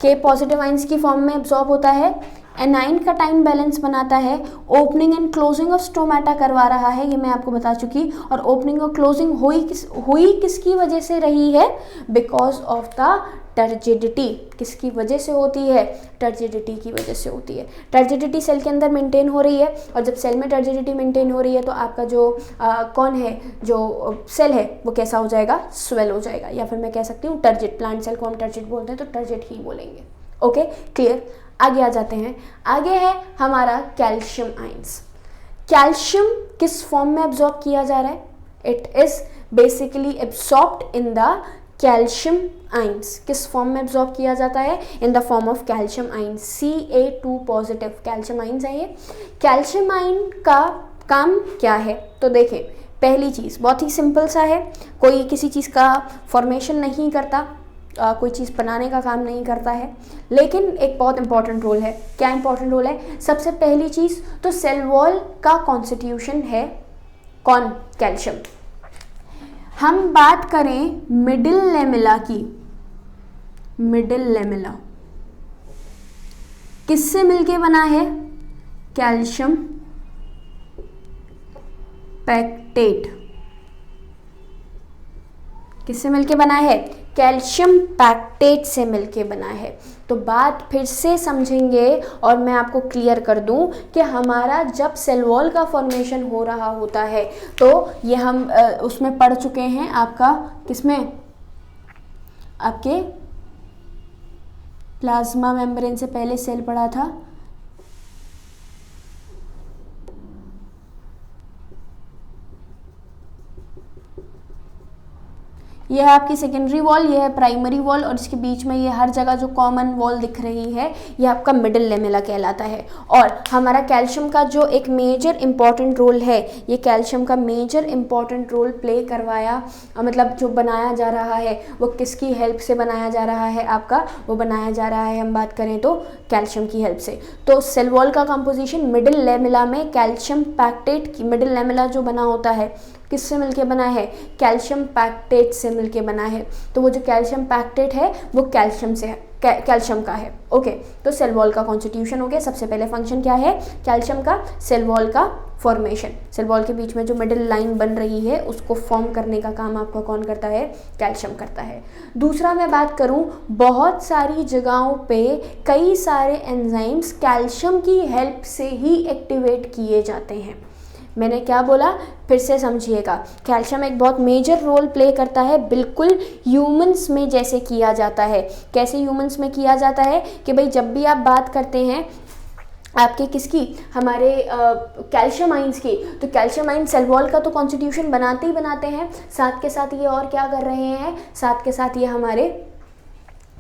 के पॉजिटिव आइंस की फॉर्म में एब्जॉर्ब होता है, एनाइन का टाइम बैलेंस बनाता है, opening and closing of stomata करवा रहा है, ये मैं आपको बता चुकी। और ओपनिंग और क्लोजिंग हुई किसकी वजह से रही है, बिकॉज ऑफ द टर्जिडिटी। किसकी वजह से होती है, टर्जिडिटी की वजह से होती है। टर्जिडिटी सेल के अंदर मेंटेन हो रही है और जब सेल में टर्जिडिटी मेंटेन हो रही है तो आपका जो कौन है, जो सेल है वो कैसा हो जाएगा, स्वेल हो जाएगा, या फिर मैं कह सकती हूँ टर्जिड। प्लांट सेल को हम टर्जिड बोलते हैं तो टर्जिड ही बोलेंगे। Okay, clear. आगे आ जाते हैं। आगे है हमारा कैल्शियम आइंस। कैल्शियम किस फॉर्म में एब्जॉर्ब किया जा रहा है, it is basically absorbed in the calcium ions. किस फॉर्म में एब्जॉर्ब किया जाता है, in the form of calcium ions, Ca2 positive calcium ions है ये। कैल्शियम आइन का काम क्या है, तो देखें पहली चीज़ बहुत ही सिंपल सा है, कोई किसी चीज़ का फॉर्मेशन नहीं करता, कोई चीज़ बनाने का काम नहीं करता है, लेकिन एक बहुत इंपॉर्टेंट रोल है। क्या इंपॉर्टेंट रोल है, सबसे पहली चीज़ तो सेल वॉल का कॉन्स्टिट्यूशन है कौन, कैल्शियम। हम बात करें मिडिल लेमेला की, मिडिल लेमेला किससे मिलके बना है, कैल्शियम पैक्टेट। किससे मिलके बना है, कैल्शियम पैक्टेट से मिलके बना है। तो बात फिर से समझेंगे और मैं आपको क्लियर कर दूं कि हमारा जब सेल वॉल का फॉर्मेशन हो रहा होता है तो ये हम उसमें पढ़ चुके हैं, आपका किसमें, आपके प्लाज्मा मेम्ब्रेन से पहले सेल पढ़ा था, ये है आपकी सेकेंडरी वॉल, ये है प्राइमरी वॉल, और इसके बीच में ये हर जगह जो कॉमन वॉल दिख रही है ये आपका मिडिल लेमेला कहलाता है। और हमारा कैल्शियम का जो एक मेजर इंपॉर्टेंट रोल है, ये कैल्शियम का मेजर इंपॉर्टेंट रोल प्ले करवाया, मतलब जो बनाया जा रहा है वो किसकी हेल्प से बनाया जा रहा है आपका, वो बनाया जा रहा है हम बात करें तो कैल्शियम की हेल्प से। तो सेल वॉल का कंपोजिशन मिडिल लेमेला में कैल्शियम पैक्टेट की, मिडिल लेमेला जो बना होता है किससे मिलके बना है, कैल्शियम पैक्टेट से मिलके बना है। तो वो जो कैल्शियम पैक्टेट है वो कैल्शियम से है, कैल्शियम का है। ओके, तो सेल वॉल का कॉन्स्टिट्यूशन हो गया। सबसे पहले फंक्शन क्या है कैल्शियम का, सेल वॉल का फॉर्मेशन। सेल वॉल के बीच में जो मिडिल लाइन बन रही है उसको फॉर्म करने का काम आपका कौन करता है, कैल्शियम करता है। दूसरा मैं बात करूं, बहुत सारी जगहों पे कई सारे एंजाइम्स कैल्शियम की हेल्प से ही एक्टिवेट किए जाते हैं। मैंने क्या बोला, फिर से समझिएगा, कैल्शियम एक बहुत मेजर रोल प्ले करता है, बिल्कुल ह्यूमंस में जैसे किया जाता है। कैसे ह्यूमंस में किया जाता है कि भाई जब भी आप बात करते हैं आपके किसकी, हमारे कैल्शियम आइंस की, तो कैल्शियम आइंस सेल वॉल का तो कॉन्स्टिट्यूशन बनाते ही बनाते हैं, साथ के साथ ये और क्या कर रहे हैं, साथ के साथ ये हमारे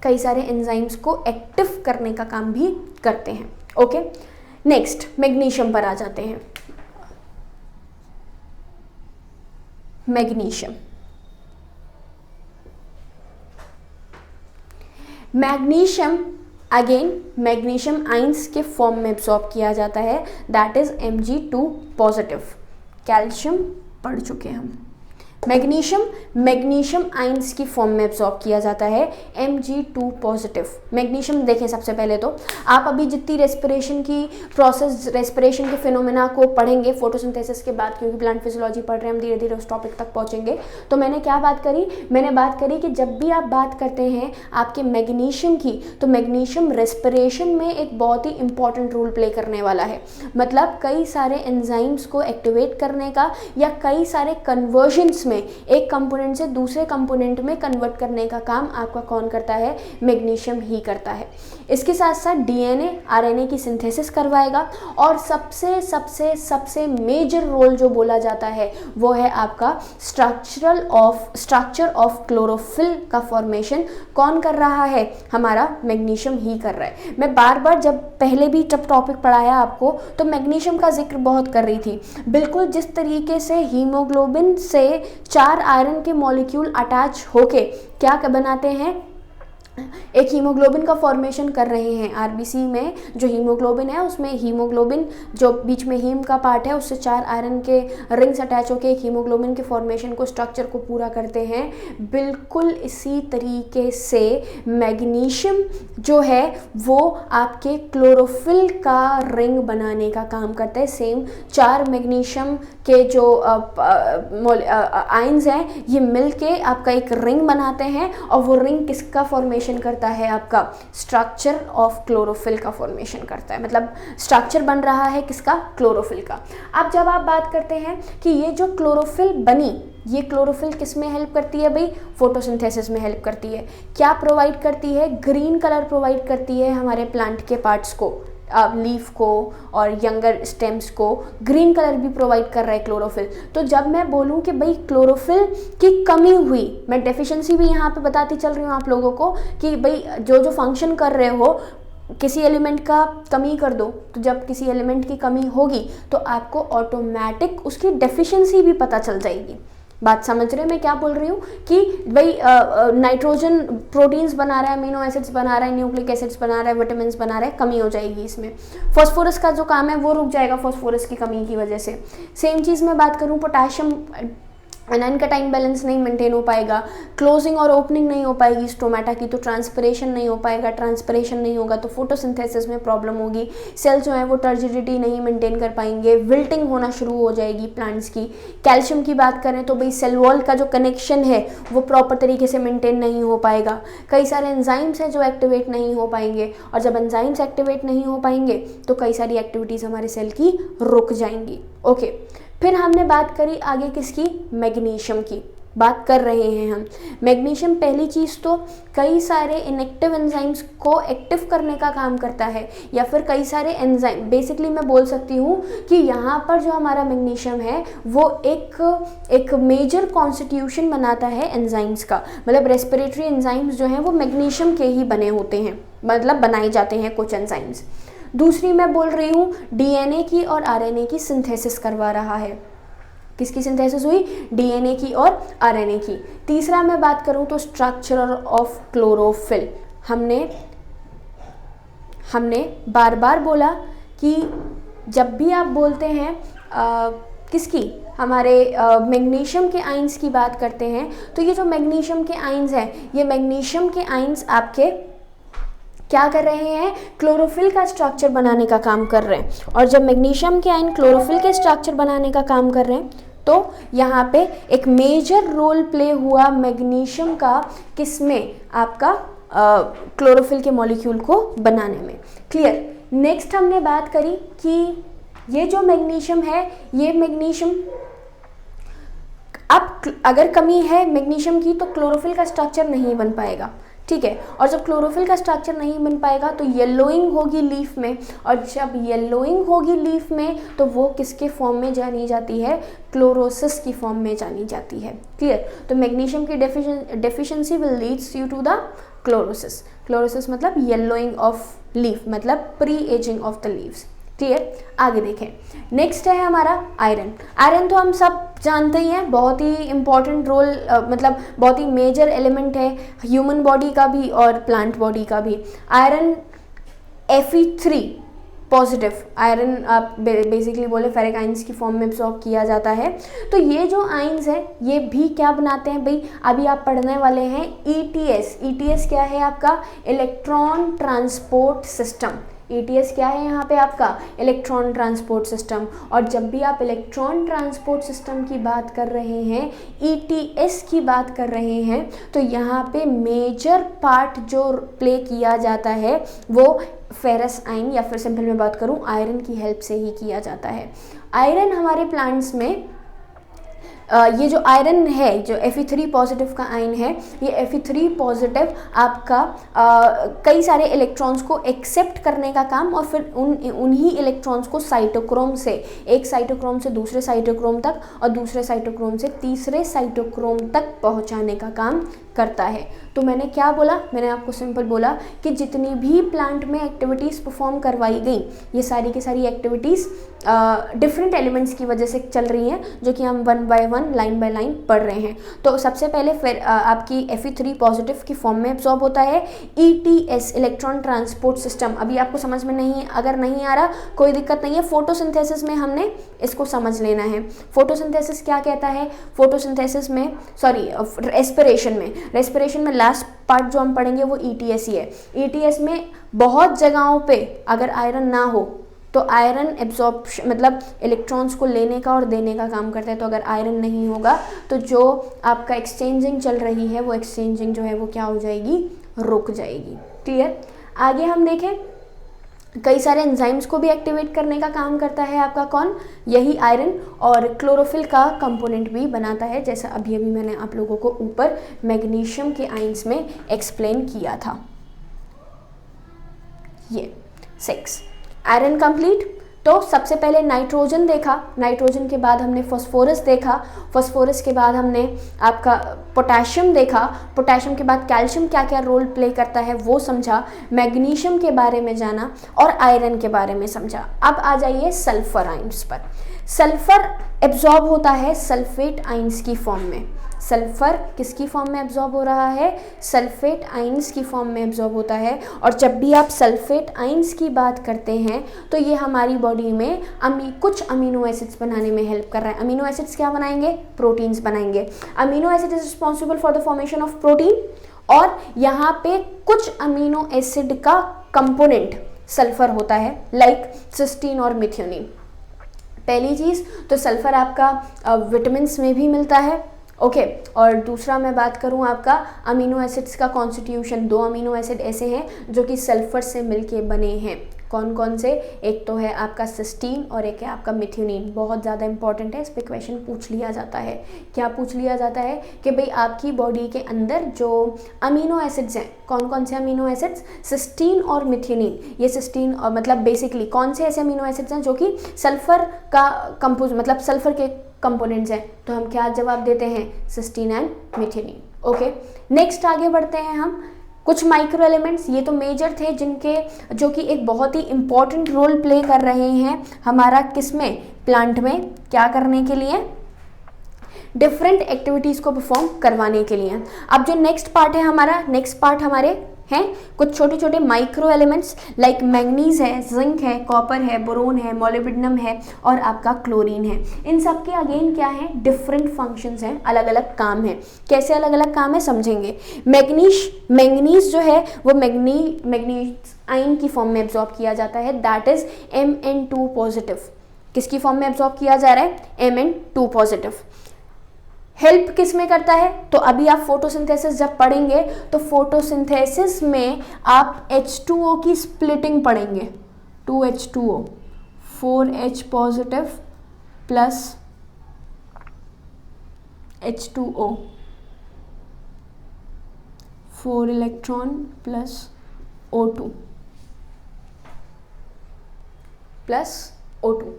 कई सारे एंजाइम्स को एक्टिव करने का काम भी करते हैं। ओके, नेक्स्ट मैग्नीशियम पर आ जाते हैं। Magnesium, magnesium again magnesium ions के फॉर्म में एब्सॉर्ब किया जाता है, that is Mg2 positive. Calcium पढ़ चुके हैं हम। मैग्नीशियम आइंस की फॉर्म में एब्सॉर्ब किया जाता है Mg2 पॉजिटिव। मैग्नीशियम देखें, सबसे पहले तो आप अभी जितनी रेस्पिरेशन की प्रोसेस, रेस्पिरेशन के फिनोमेना को पढ़ेंगे फोटोसिंथेसिस के बाद, क्योंकि प्लांट फिजियोलॉजी पढ़ रहे हैं हम, धीरे धीरे उस टॉपिक तक पहुंचेंगे। तो मैंने क्या बात करी, मैंने बात करी कि जब भी आप बात करते हैं आपके मैग्नीशियम की, तो मैग्नीशियम रेस्पिरेशन में एक बहुत ही इंपॉर्टेंट रोल प्ले करने वाला है। मतलब कई सारे एंजाइम्स को एक्टिवेट करने का या कई सारे कन्वर्जन्स में एक कंपोनेंट से दूसरे कंपोनेंट में कन्वर्ट करने का काम आपका कौन करता है, मैग्नीशियम ही करता है। इसके साथ साथ डीएनए आरएनए की सिंथेसिस करवाएगा, और सबसे सबसे सबसे मेजर रोल जो बोला जाता है वो है आपका स्ट्रक्चर ऑफ क्लोरोफिल का फॉर्मेशन कौन कर रहा है, हमारा मैग्नीशियम ही कर रहा है। मैं बार बार जब पहले भी जब टॉपिक पढ़ाया आपको तो मैग्नीशियम का जिक्र बहुत कर रही थी। बिल्कुल जिस तरीके से हीमोग्लोबिन से 4 आयरन के मॉलिक्यूल अटैच होके क्या बनाते हैं, एक हीमोग्लोबिन का फॉर्मेशन कर रहे हैं। आरबीसी में जो हीमोग्लोबिन है उसमें हीमोग्लोबिन जो बीच में हीम का पार्ट है उससे 4 आयरन के रिंग्स अटैच होकर एक हीमोग्लोबिन के फॉर्मेशन को, स्ट्रक्चर को पूरा करते हैं। बिल्कुल इसी तरीके से मैग्नीशियम जो है वो आपके क्लोरोफिल का रिंग बनाने का काम करता है। सेम 4 मैग्नीशियम के जो आयंस हैं ये मिलके आपका एक रिंग बनाते हैं, और वो रिंग किसका फॉर्मेशन करता है, आपका स्ट्रक्चर ऑफ क्लोरोफिल का फॉर्मेशन करता है। मतलब स्ट्रक्चर बन रहा है किसका, क्लोरोफिल का। अब जब आप बात करते हैं कि ये जो क्लोरोफिल बनी, ये क्लोरोफिल किस में हेल्प करती है भाई, फोटोसिंथेसिस में हेल्प करती है। क्या प्रोवाइड करती है, ग्रीन कलर प्रोवाइड करती है हमारे प्लांट के पार्ट्स को, लीफ को और यंगर स्टेम्स को ग्रीन कलर भी प्रोवाइड कर रहा है क्लोरोफिल। तो जब मैं बोलूँ कि भाई क्लोरोफिल की कमी हुई, मैं डेफिशिएंसी भी यहाँ पे बताती चल रही हूँ आप लोगों को कि भाई जो जो फंक्शन कर रहे हो, किसी एलिमेंट का कमी कर दो, तो जब किसी एलिमेंट की कमी होगी तो आपको ऑटोमेटिक उसकी डेफिशिएंसी भी पता चल जाएगी। बात समझ रहे हैं मैं क्या बोल रही हूँ कि भाई नाइट्रोजन प्रोटीन्स बना रहा है, अमीनो एसिड्स बना रहा है, न्यूक्लिक एसिड्स बना रहा है, विटामिन्स बना रहा है, कमी हो जाएगी इसमें। फास्फोरस का जो काम है वो रुक जाएगा फास्फोरस की कमी की वजह से। सेम चीज़ मैं बात करूँ पोटाशियम एनायन का टाइम बैलेंस नहीं मेंटेन हो पाएगा, क्लोजिंग और ओपनिंग नहीं हो पाएगी स्टोमेटा की, तो ट्रांसपिरेशन नहीं हो पाएगा, ट्रांसपिरेशन नहीं होगा तो फोटोसिंथेसिस में प्रॉब्लम होगी, सेल जो है वो टर्जिडिटी नहीं मेंटेन कर पाएंगे, विल्टिंग होना शुरू हो जाएगी प्लांट्स की। कैल्शियम की बात करें तो भाई सेल वॉल का जो कनेक्शन है वो प्रॉपर तरीके से मेंटेन नहीं हो पाएगा, कई सारे एंजाइम्स हैं जो एक्टिवेट नहीं हो पाएंगे, और जब एंजाइम्स एक्टिवेट नहीं हो पाएंगे तो कई सारी एक्टिविटीज़ हमारे सेल की रुक जाएंगी। ओके, फिर हमने बात करी आगे किसकी, मैग्नीशियम की। बात कर रहे हैं हम। मैग्नीशियम पहली चीज़ तो कई सारे इनएक्टिव एंजाइम्स को एक्टिव करने का काम करता है, या फिर कई सारे एंजाइम, बेसिकली मैं बोल सकती हूँ कि यहाँ पर जो हमारा मैग्नीशियम है वो एक मेजर कॉन्स्टिट्यूशन बनाता है एंजाइम्स का। मतलब रेस्पिरेटरी एंजाइम्स जो हैं वो मैग्नीशियम के ही बने होते हैं, मतलब बनाए जाते हैं कुछ एंजाइम्स। दूसरी मैं बोल रही हूँ डीएनए की और आरएनए की सिंथेसिस करवा रहा है। किसकी सिंथेसिस हुई? डीएनए की और आरएनए की। तीसरा मैं बात करूं तो स्ट्रक्चर ऑफ क्लोरोफिल। हमने बार बार बोला कि जब भी आप बोलते हैं किसकी, हमारे मैग्नीशियम के आयंस की बात करते हैं, तो ये जो मैग्नीशियम के आयंस हैं, ये मैग्नीशियम के आयंस आपके क्या कर रहे हैं? क्लोरोफिल का स्ट्रक्चर बनाने का काम कर रहे हैं। और जब मैग्नीशियम के आयन क्लोरोफिल के स्ट्रक्चर बनाने का काम कर रहे हैं, तो यहाँ पे एक मेजर रोल प्ले हुआ मैग्नीशियम का, किसमें? आपका क्लोरोफिल के मॉलिक्यूल को बनाने में। क्लियर। नेक्स्ट हमने बात करी कि ये जो मैग्नीशियम है, ये मैग्नीशियम, अब अगर कमी है मैग्नीशियम की तो क्लोरोफिल का स्ट्रक्चर नहीं बन पाएगा, ठीक है। और जब क्लोरोफिल का स्ट्रक्चर नहीं बन पाएगा तो येलोइंग होगी लीफ में, और जब येलोइंग होगी लीफ में तो वो किसके फॉर्म में जानी जाती है? क्लोरोसिस की फॉर्म में जानी जाती है। क्लियर। तो मैग्नीशियम की deficiency will leads you to the chlorosis. Chlorosis मतलब येलोइंग ऑफ लीफ, मतलब pre ageing of the leaves. Clear. आगे देखें, नेक्स्ट है हमारा आयरन। आयरन तो हम सब जानते ही हैं, बहुत ही इंपॉर्टेंट रोल, मतलब बहुत ही मेजर एलिमेंट है ह्यूमन बॉडी का भी और प्लांट बॉडी का भी। आयरन Fe3 पॉजिटिव आयरन आप बेसिकली बोले फेरिक आयंस की फॉर्म में एब्जॉर्ब किया जाता है। तो ये जो आयंस है ये भी क्या बनाते हैं भाई? अभी आप पढ़ने वाले हैं ETS। ETS क्या है आपका? Electron transport system. ETS क्या है यहाँ पे आपका? Electron transport system. और जब भी आप इलेक्ट्रॉन ट्रांसपोर्ट सिस्टम की बात कर रहे हैं, ETS की बात कर रहे हैं, तो यहाँ पे मेजर पार्ट जो प्ले किया जाता है वो फेरस आयन, या फिर सिंपल में बात करूँ आयरन की हेल्प से ही किया जाता है। आयरन हमारे प्लांट्स में ये जो आयरन है, जो Fe3 पॉजिटिव का आयन है, ये Fe3 पॉजिटिव आपका कई सारे इलेक्ट्रॉन्स को एक्सेप्ट करने का काम, और फिर उन्हीं इलेक्ट्रॉन्स को साइटोक्रोम से, एक साइटोक्रोम से दूसरे साइटोक्रोम तक और दूसरे साइटोक्रोम से तीसरे साइटोक्रोम तक पहुंचाने का काम करता है। तो मैंने क्या बोला? मैंने आपको सिंपल बोला कि जितनी भी प्लांट में एक्टिविटीज़ परफॉर्म करवाई गई, ये सारी की सारी एक्टिविटीज़ डिफरेंट एलिमेंट्स की वजह से चल रही हैं, जो कि हम one by one, line by line पढ़ रहे हैं। तो सबसे पहले फिर आपकी Fe3 पॉजिटिव की फॉर्म में एब्जॉर्ब होता है ETS, इलेक्ट्रॉन ट्रांसपोर्ट सिस्टम। अभी आपको समझ में नहीं, अगर नहीं आ रहा कोई दिक्कत नहीं है, फोटोसिंथेसिस में हमने इसको समझ लेना है। फोटोसिंथेसिस क्या कहता है? फोटोसिंथेसिस में, सॉरी रेस्पिरेशन में लास्ट पार्ट जो हम पढ़ेंगे वो ETS ही है। ETS में बहुत जगहों पे अगर आयरन ना हो तो आयरन एब्जॉर्प्शन, मतलब इलेक्ट्रॉन्स को लेने का और देने का काम करता है। तो अगर आयरन नहीं होगा तो जो आपका एक्सचेंजिंग चल रही है वो एक्सचेंजिंग जो है वो क्या हो जाएगी? रुक जाएगी। क्लियर। आगे हम देखें, कई सारे एंजाइम्स को भी एक्टिवेट करने का काम करता है आपका कौन? यही आयरन। और क्लोरोफिल का कंपोनेंट भी बनाता है, जैसा अभी मैंने आप लोगों को ऊपर मैग्नीशियम के आयंस में एक्सप्लेन किया था। ये 6 आयरन कंप्लीट। तो सबसे पहले नाइट्रोजन देखा, नाइट्रोजन के बाद हमने फास्फोरस देखा, फास्फोरस के बाद हमने आपका पोटेशियम देखा, पोटेशियम के बाद कैल्शियम क्या क्या रोल प्ले करता है वो समझा, मैग्नीशियम के बारे में जाना और आयरन के बारे में समझा। अब आ जाइए सल्फर आयंस पर। सल्फर एब्जॉर्ब होता है सल्फेट आयंस की फॉर्म में। सल्फर किसकी फॉर्म में एब्जॉर्ब हो रहा है? सल्फेट आयंस की फॉर्म में एब्जॉर्ब होता है। और जब भी आप सल्फेट आयंस की बात करते हैं तो ये हमारी बॉडी में कुछ अमीनो एसिड्स बनाने में हेल्प कर रहा है। अमीनो एसिड्स क्या बनाएंगे? प्रोटीन्स बनाएंगे। Amino acid is responsible for the formation of protein, और यहाँ पे कुछ अमीनो एसिड का कंपोनेंट सल्फर होता है, लाइक सिस्टीन और मिथ्योनिन। पहली चीज़ तो सल्फर आपका विटामिन्स में भी मिलता है, ओके। और दूसरा मैं बात करूं आपका अमीनो एसिड्स का कॉन्स्टिट्यूशन, 2 अमीनो एसिड ऐसे हैं जो कि सल्फर से मिलके बने हैं। कौन कौन से? एक तो है आपका सिस्टीन और एक है आपका मिथ्योनीन। बहुत ज़्यादा इंपॉर्टेंट है, इस पर क्वेश्चन पूछ लिया जाता है। क्या पूछ लिया जाता है कि भाई आपकी बॉडी के अंदर जो अमीनो एसिड्स हैं, कौन कौन से अमीनो एसिड्स? सिस्टीन और मिथ्योनीन। ये सिस्टीन और मतलब बेसिकली कौन से ऐसे अमीनो एसिड्स हैं जो कि सल्फर का कंपोज मतलब सल्फर के कंपोनेंट्स हैं? तो हम क्या जवाब देते हैं? Cysteine and methionine. Okay, next आगे बढ़ते हैं हम। कुछ माइक्रो एलिमेंट्स, ये तो मेजर थे जिनके जो कि एक बहुत ही इंपॉर्टेंट रोल प्ले कर रहे हैं हमारा किसमें? प्लांट में। क्या करने के लिए? डिफरेंट एक्टिविटीज़ को परफॉर्म करवाने के लिए। अब जो नेक्स्ट पार्ट है हमारा, नेक्स्ट पार्ट हमारे हैं कुछ छोटे छोटे माइक्रो एलिमेंट्स लाइक मैंगनीज है, जिंक है, कॉपर है, बोरोन है, मोलिब्डेनम है और आपका क्लोरीन है। इन सब के अगेन क्या है? डिफरेंट फंक्शंस हैं, अलग अलग काम है। कैसे अलग अलग काम है समझेंगे। मैंगनीज जो है वो मैग्नीज आयन की फॉर्म में एब्जॉर्ब किया जाता है, दैट इज Mn2 पॉजिटिव। किसकी फॉर्म में एब्जॉर्ब किया जा रहा है? Mn2 positive. हेल्प किस में करता है? तो अभी आप फोटोसिंथेसिस जब पढ़ेंगे तो फोटोसिंथेसिस में आप H2O की स्प्लिटिंग पढ़ेंगे। 2H2O, 4H positive plus H2O, 4 electron plus O2 plus O2।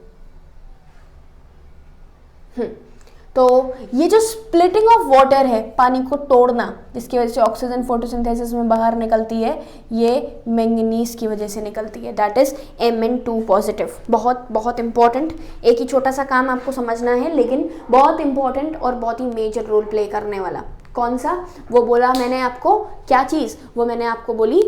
तो ये जो स्प्लिटिंग ऑफ वाटर है, पानी को तोड़ना, जिसकी वजह से ऑक्सीजन फोटोसिंथेसिस में बाहर निकलती है, ये मैंगनीज की वजह से निकलती है, दैट इज Mn2 पॉजिटिव। बहुत बहुत इंपॉर्टेंट, एक ही छोटा सा काम आपको समझना है लेकिन बहुत इंपॉर्टेंट और बहुत ही मेजर रोल प्ले करने वाला। कौन सा? वो बोला मैंने आपको, क्या चीज़? वो मैंने आपको बोली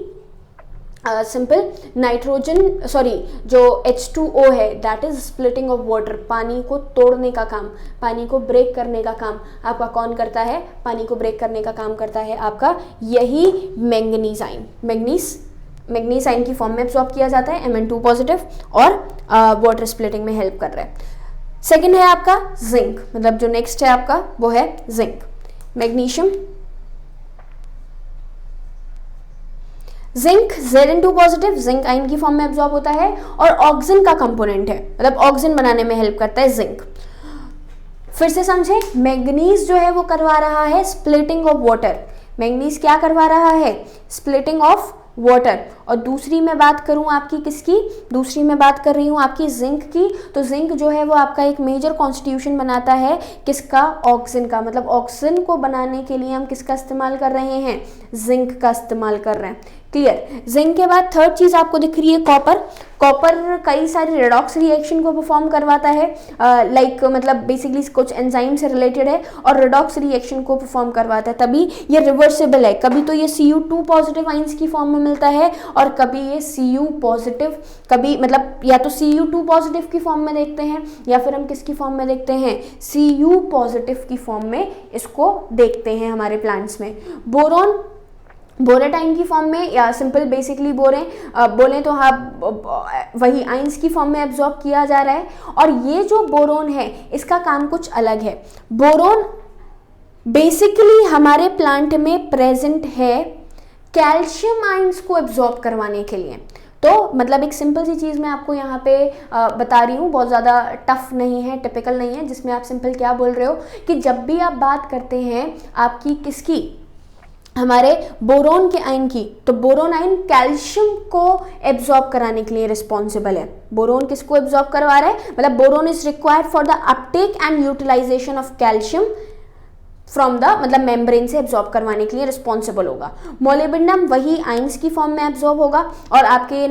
सिंपल नाइट्रोजन, सॉरी जो H2O है that is splitting of water, पानी को तोड़ने का काम, पानी को ब्रेक करने का काम आपका कौन करता है? पानी को ब्रेक करने का काम करता है आपका यही मैंगनीज आयन। मैंगनीज आयन की फॉर्म में एब्सॉर्ब किया जाता है, Mn2 पॉजिटिव, और वाटर स्प्लिटिंग में हेल्प कर रहा है। सेकेंड है आपका जिंक, मतलब जो नेक्स्ट है आपका वो है zinc. Magnesium, zinc Zn2 positive, zinc ion की फॉर्म में एब्जॉर्ब होता है और ऑक्सीजन का कंपोनेंट है, मतलब ऑक्सीजन बनाने में हेल्प करता है जिंक। फिर से समझे, मैग्नीज जो है वो करवा रहा है स्प्लिटिंग ऑफ वाटर। मैग्नीज क्या करवा रहा है? Splitting of water. और दूसरी मैं बात करूं आपकी किसकी? दूसरी मैं बात कर रही हूं आपकी जिंक की। तो जिंक जो है वो आपका एक मेजर कॉन्स्टिट्यूशन बनाता है किसका? ऑक्सीजन का। मतलब ऑक्सीजन को बनाने के लिए हम किसका इस्तेमाल कर रहे हैं? जिंक का इस्तेमाल कर रहे हैं। क्लियर? जिंक के बाद थर्ड चीज आपको दिख रही है कॉपर। कॉपर कई सारे रेडॉक्स रिएक्शन को परफॉर्म करवाता है, लाइक मतलब बेसिकली कुछ एंजाइम से रिलेटेड है और रेडॉक्स रिएक्शन को परफॉर्म करवाता है, तभी ये रिवर्सिबल है। कभी तो ये Cu2 पॉजिटिव आइंस की फॉर्म में मिलता है और कभी ये Cu पॉजिटिव, कभी मतलब या तो Cu2 पॉजिटिव की फॉर्म में देखते हैं या फिर हम किसकी फॉर्म में देखते हैं? Cu पॉजिटिव की फॉर्म में इसको देखते हैं हमारे प्लांट्स में। बोरॉन बोरेटाइन की फॉर्म में, या सिंपल बेसिकली बोलें तो हाँ वही आइंस की फॉर्म में एब्जॉर्ब किया जा रहा है। और ये जो बोरोन है इसका काम कुछ अलग है। बोरोन बेसिकली हमारे प्लांट में प्रेजेंट है कैल्शियम आइंस को एब्जॉर्ब करवाने के लिए। तो मतलब एक सिंपल सी चीज़ मैं आपको यहाँ पे बता रही हूँ, बहुत ज़्यादा टफ नहीं है, टिपिकल नहीं है, जिसमें आप सिंपल क्या बोल रहे हो कि जब भी आप बात करते हैं आपकी किसकी? हमारे बोरोन के आयन की, तो बोरोन आयन कैल्शियम को एब्जॉर्ब कराने के लिए रिस्पॉन्सिबल है। बोरोन किसको एब्जॉर्ब करवा रहा है? मतलब boron is required for the uptake and utilization of calcium from the मतलब मेम्ब्रेन से एब्जॉर्ब करवाने के लिए रिस्पॉन्सिबल होगा। मोलिब्डेनम वही आइंस की फॉर्म में एब्जॉर्ब होगा और आपके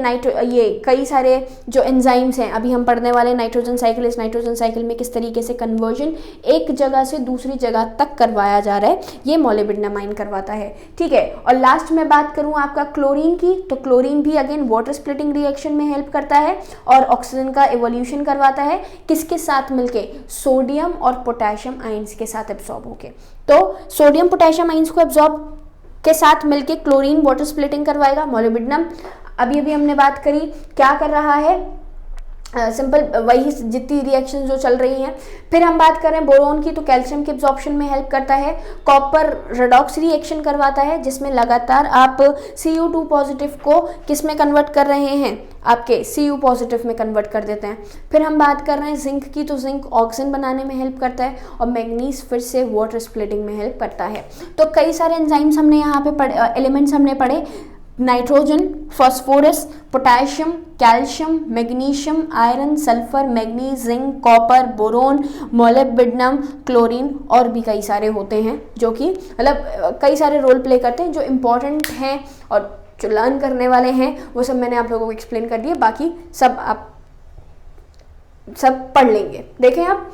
ये कई सारे जो एंजाइम्स हैं अभी हम पढ़ने वाले नाइट्रोजन साइकिल, इस नाइट्रोजन साइकिल में किस तरीके से कन्वर्जन एक जगह से दूसरी जगह तक करवाया जा रहा है, ये मोलिब्डेनम आयन करवाता है। ठीक है, और लास्ट में बात करूँ आपका क्लोरीन की, तो क्लोरीन भी अगेन वाटर स्प्लिटिंग रिएक्शन में हेल्प करता है और ऑक्सीजन का एवोल्यूशन करवाता है। किसके साथ मिलके? सोडियम और पोटेशियम आइंस के साथ एब्जॉर्ब होके। तो सोडियम पोटेशियम आइंस को एब्जॉर्ब के साथ मिलके क्लोरीन वाटर स्प्लिटिंग करवाएगा। मोलिब्डेनम अभी हमने बात करी क्या कर रहा है? सिंपल वही जितनी रिएक्शन जो चल रही हैं। फिर हम बात करें बोरोन की, तो कैल्शियम के एब्जॉर्प्शन में हेल्प करता है। कॉपर रेडॉक्स रिएक्शन करवाता है, जिसमें लगातार आप Cu2 पॉजिटिव को किस में कन्वर्ट कर रहे हैं, आपके Cu पॉजिटिव में कन्वर्ट कर देते हैं। फिर हम बात कर रहे हैं जिंक की, तो जिंक ऑक्सीजन बनाने में हेल्प करता है, और मैग्नीज फिर से वाटर स्प्लिटिंग में हेल्प करता है। तो कई सारे एंजाइम्स हमने यहाँ पे एलिमेंट्स हमने पढ़े, nitrogen, phosphorus, potassium, calcium, magnesium, iron, sulphur, manganese, zinc, copper, boron, molybdenum, chlorine और भी कई सारे होते हैं जो कि मतलब कई सारे रोल प्ले करते हैं, जो इम्पोर्टेंट हैं और जो लर्न करने वाले हैं वो सब मैंने आप लोगों को एक्सप्लेन कर दिया, बाकी सब आप सब पढ़ लेंगे। देखें आप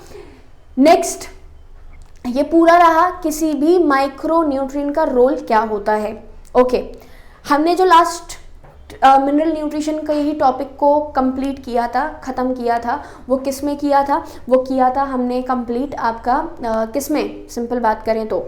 नेक्स्ट, ये पूरा रहा किसी भी माइक्रो न्यूट्रिएंट का रोल क्या होता है। ओके, हमने जो लास्ट मिनरल न्यूट्रिशन का यही टॉपिक को कंप्लीट किया था, ख़त्म किया था, वो किस में किया था, वो किया था हमने कंप्लीट आपका किस में, सिंपल बात करें तो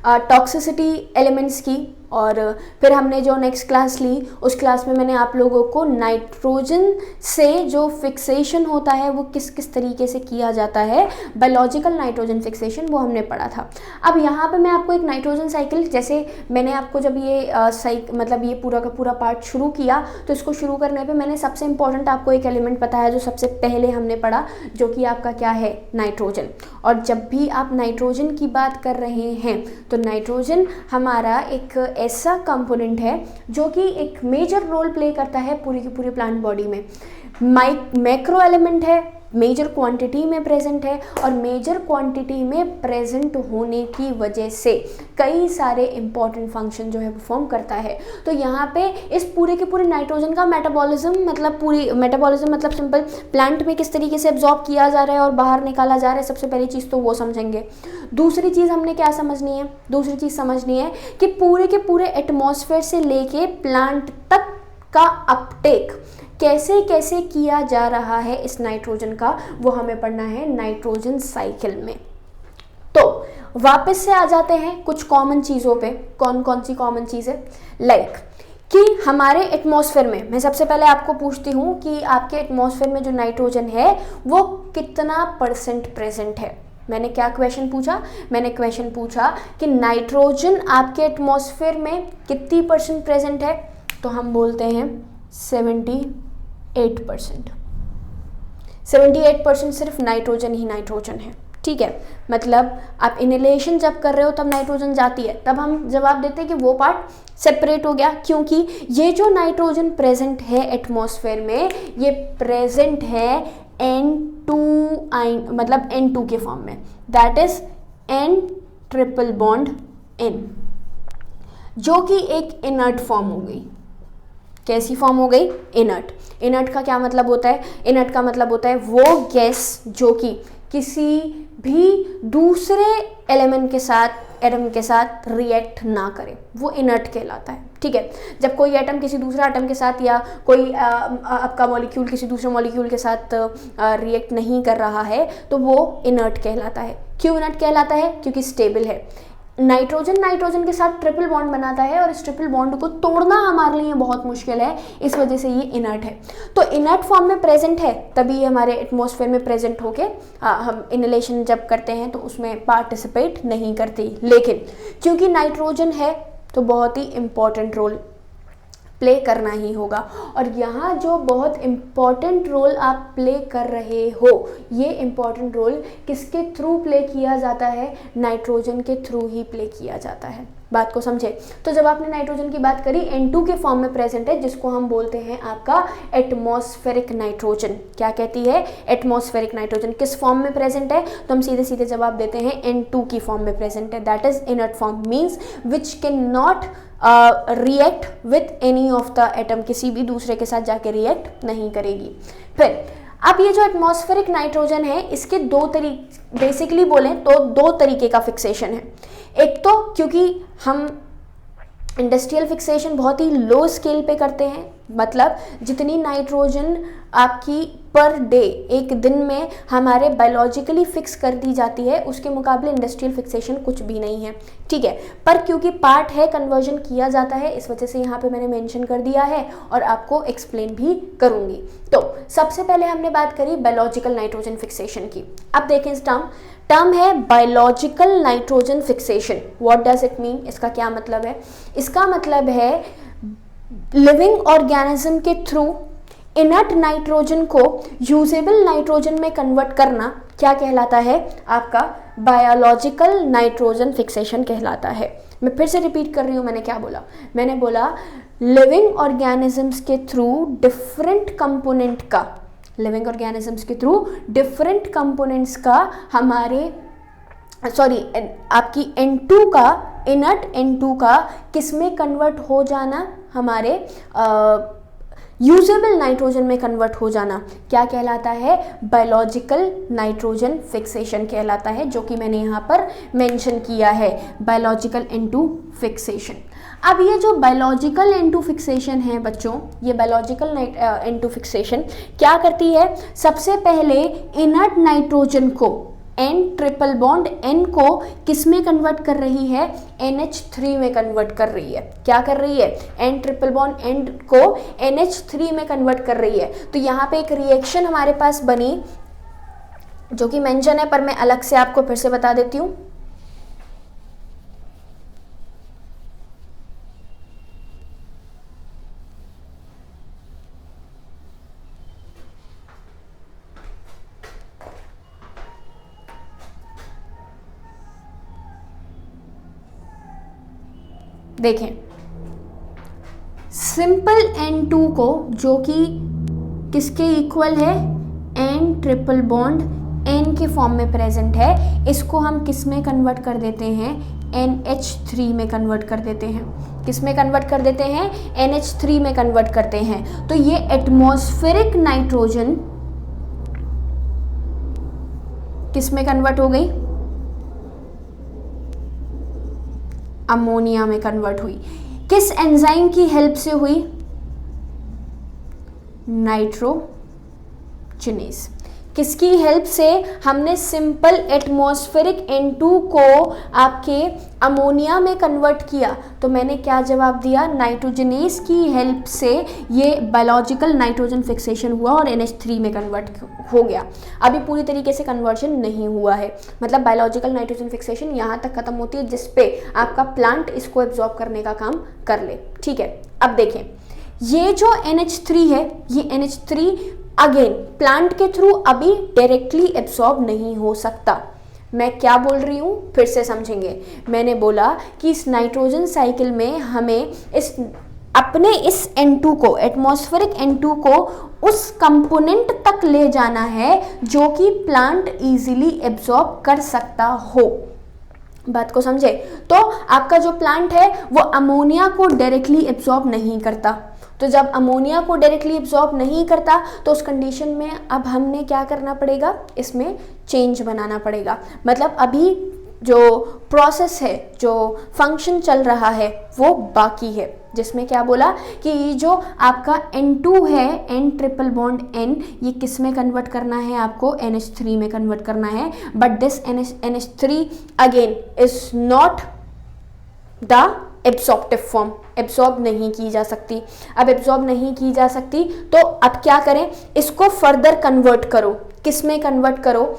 टॉक्सिसिटी एलिमेंट्स की। और फिर हमने जो नेक्स्ट क्लास ली उस क्लास में मैंने आप लोगों को नाइट्रोजन से जो फिक्सेशन होता है वो किस किस तरीके से किया जाता है, बायोलॉजिकल नाइट्रोजन फिक्सेशन, वो हमने पढ़ा था। अब यहाँ पे मैं आपको एक नाइट्रोजन साइकिल, जैसे मैंने आपको जब ये मतलब ये पूरा का पूरा पार्ट शुरू किया, तो इसको शुरू करने पर मैंने सबसे इंपॉर्टेंट आपको एक एलिमेंट बताया जो सबसे पहले हमने पढ़ा, जो कि आपका क्या है, नाइट्रोजन। और जब भी आप नाइट्रोजन की बात कर रहे हैं तो नाइट्रोजन हमारा एक ऐसा कंपोनेंट है जो कि एक मेजर रोल प्ले करता है पूरी की पूरी प्लांट बॉडी में। मैक्रो एलिमेंट है, मेजर क्वांटिटी में प्रेजेंट है, और मेजर क्वांटिटी में प्रेजेंट होने की वजह से कई सारे इंपॉर्टेंट फंक्शन जो है परफॉर्म करता है। तो यहाँ पे इस पूरे के पूरे नाइट्रोजन का मेटाबॉलिज्म मतलब सिंपल प्लांट में किस तरीके से एब्जॉर्ब किया जा रहा है और बाहर निकाला जा रहा है, सबसे पहली चीज़ तो वो समझेंगे। दूसरी चीज़ हमने क्या समझनी है, दूसरी चीज़ समझनी है कि पूरे के पूरे एटमॉस्फेयर से लेके प्लांट तक का अपटेक कैसे कैसे किया जा रहा है इस नाइट्रोजन का, वो हमें पढ़ना है नाइट्रोजन साइकिल में। तो वापस से आ जाते हैं कुछ कॉमन चीज़ों पे। कौन कौन सी कॉमन चीज़ें, लाइक कि हमारे एटमॉस्फेयर में, मैं सबसे पहले आपको पूछती हूँ कि आपके एटमॉस्फेयर में जो नाइट्रोजन है वो कितना % प्रेजेंट है। मैंने क्या क्वेश्चन पूछा, मैंने क्वेश्चन पूछा कि नाइट्रोजन आपके एटमॉस्फेयर में कितनी % प्रेजेंट है, तो हम बोलते हैं 78%। 78% सिर्फ नाइट्रोजन ही नाइट्रोजन है, ठीक है। मतलब आप इनहेलेशन जब कर रहे हो तब नाइट्रोजन जाती है, तब हम जवाब देते हैं कि वो पार्ट सेपरेट हो गया, क्योंकि ये जो नाइट्रोजन प्रेजेंट है एटमॉस्फेयर में, ये प्रेजेंट है N2 मतलब N2 के फॉर्म में, that is N triple bond N, जो कि एक इनर्ट फॉर्म हो गई। कैसी फॉर्म हो गई, इनर्ट। इनर्ट का क्या मतलब होता है, इनर्ट का मतलब होता है वो गैस जो कि किसी भी दूसरे एलिमेंट के साथ, एटम के साथ रिएक्ट ना करे, वो इनर्ट कहलाता है, ठीक है। जब कोई एटम किसी दूसरे एटम के साथ या कोई आपका मॉलिक्यूल किसी दूसरे मॉलिक्यूल के साथ रिएक्ट नहीं कर रहा है तो वो इनर्ट कहलाता है। क्यों इनर्ट कहलाता है, क्योंकि स्टेबल है। नाइट्रोजन के साथ ट्रिपल बॉन्ड बनाता है और इस ट्रिपल बॉन्ड को तोड़ना हमारे लिए बहुत मुश्किल है, इस वजह से ये इनर्ट है। तो इनर्ट फॉर्म में प्रेजेंट है तभी ये हमारे एटमॉस्फेयर में प्रेजेंट होके हम इनहेलेशन जब करते हैं तो उसमें पार्टिसिपेट नहीं करती, लेकिन क्योंकि नाइट्रोजन है तो बहुत ही इम्पॉर्टेंट रोल प्ले करना ही होगा। और यहाँ जो बहुत इम्पॉर्टेंट रोल आप प्ले कर रहे हो, ये इम्पॉर्टेंट रोल किसके थ्रू प्ले किया जाता है, नाइट्रोजन के थ्रू ही प्ले किया जाता है। बात को समझे। तो जब आपने नाइट्रोजन की बात करी, N2 के फॉर्म में प्रेजेंट है, जिसको हम बोलते हैं आपका एटमॉस्फेरिक नाइट्रोजन। क्या कहती है, एटमॉस्फेरिक नाइट्रोजन। किस फॉर्म में प्रेजेंट है, तो हम सीधे सीधे जवाब देते हैं N2 की फॉर्म में प्रेजेंट है, that is inert form, means which can not react with any of the atom, किसी भी दूसरे के साथ जाके रिएक्ट नहीं करेगी। फिर अब ये जो एटमॉस्फेरिक नाइट्रोजन है, इसके दो तरीके, बेसिकली बोलें तो दो तरीके का फिक्सेशन है। एक तो क्योंकि हम इंडस्ट्रियल फिक्सेशन बहुत ही लो स्केल पे करते हैं, मतलब जितनी नाइट्रोजन आपकी पर डे, एक दिन में हमारे बायोलॉजिकली फिक्स कर दी जाती है, उसके मुकाबले इंडस्ट्रियल फिक्सेशन कुछ भी नहीं है, ठीक है। पर क्योंकि पार्ट है, कन्वर्जन किया जाता है, इस वजह से यहाँ पे मैंने मेंशन कर दिया है और आपको एक्सप्लेन भी करूँगी। तो सबसे पहले हमने बात करी बायोलॉजिकल नाइट्रोजन फिक्सेशन की। अब देखें इस टर्म है biological nitrogen fixation. What does it mean, इसका क्या मतलब है? इसका मतलब है लिविंग ऑर्गेनिज्म के थ्रू इनर्ट नाइट्रोजन को यूजेबल नाइट्रोजन में कन्वर्ट करना क्या कहलाता है? आपका बायोलॉजिकल नाइट्रोजन फिक्सेशन कहलाता है। मैं फिर से रिपीट कर रही हूँ, मैंने क्या बोला? मैंने बोला लिविंग ऑर्गेनिजम्स के थ्रू डिफरेंट कंपोनेंट का, लिविंग ऑर्गेनिजम्स के थ्रू डिफरेंट कंपोनेंट्स का हमारे आपकी N2 का, इनर्ट N2 का किस में कन्वर्ट हो जाना? हमारे यूजेबल नाइट्रोजन में कन्वर्ट हो जाना क्या कहलाता है? बायोलॉजिकल नाइट्रोजन फिक्सेशन कहलाता है, जो कि मैंने यहाँ पर मेंशन किया है, बायोलॉजिकल N2 फिक्सेशन। अब ये जो बायोलॉजिकल N2 फिक्सेशन है बच्चों, ये बायोलॉजिकल N2 फिक्सेशन क्या करती है? सबसे पहले इनर्ट नाइट्रोजन को, N ट्रिपल बॉन्ड N को किस में कन्वर्ट कर रही है? NH3 में कन्वर्ट कर रही है। क्या कर रही है? N ट्रिपल बॉन्ड N को NH3 में कन्वर्ट कर रही है। तो यहाँ पे एक रिएक्शन हमारे पास बनी जो कि मेंशन है, पर मैं अलग से आपको फिर से बता देती हूँ। देखें, सिंपल N2 को, जो कि किसके इक्वल है? N ट्रिपल बॉन्ड N के फॉर्म में प्रेजेंट है, इसको हम किस में कन्वर्ट कर देते हैं? NH3 में कन्वर्ट कर देते हैं। किस में कन्वर्ट कर देते हैं? NH3 में कन्वर्ट करते हैं। तो ये एटमॉस्फेरिक नाइट्रोजन किस में कन्वर्ट हो गई? अमोनिया में कन्वर्ट हुई। किस एंजाइम की हेल्प से हुई? नाइट्रोजनेस। किसकी हेल्प से? हमने सिंपल एटमॉस्फेरिक N2 को आपके अमोनिया में कन्वर्ट किया। तो मैंने क्या जवाब दिया? नाइट्रोजनेस की हेल्प से ये बायोलॉजिकल नाइट्रोजन फिक्सेशन हुआ और NH3 में कन्वर्ट हो गया। अभी पूरी तरीके से कन्वर्जन नहीं हुआ है, मतलब बायोलॉजिकल नाइट्रोजन फिक्सेशन यहाँ तक खत्म होती है जिस पे आपका प्लांट इसको एब्जॉर्ब करने का काम कर ले, ठीक है। अब देखें, ये जो NH3 है, ये NH3 अगेन प्लांट के थ्रू अभी डायरेक्टली एब्सॉर्ब नहीं हो सकता। मैं क्या बोल रही हूँ फिर से समझेंगे। मैंने बोला कि इस नाइट्रोजन साइकिल में हमें अपने इस N2 को, एटमॉस्फेरिक N2 को उस कंपोनेंट तक ले जाना है जो कि प्लांट इजीली एब्सॉर्ब कर सकता हो। बात को समझे? तो आपका जो प्लांट है वो अमोनिया को डायरेक्टली एब्सॉर्ब नहीं करता। तो जब अमोनिया को डायरेक्टली एब्सॉर्ब नहीं करता तो उस कंडीशन में अब हमने क्या करना पड़ेगा? इसमें चेंज बनाना पड़ेगा। मतलब अभी जो प्रोसेस है, जो फंक्शन चल रहा है वो बाकी है, जिसमें क्या बोला कि जो आपका N2 है, N ट्रिपल बॉन्ड N, ये किस में कन्वर्ट करना है? आपको NH3 में कन्वर्ट करना है। But this NH3 again is not the absorptive form, absorb नहीं की जा सकती। अब एब्सॉर्ब नहीं की जा सकती तो अब क्या करें? इसको फर्दर कन्वर्ट करो। किस में कन्वर्ट करो?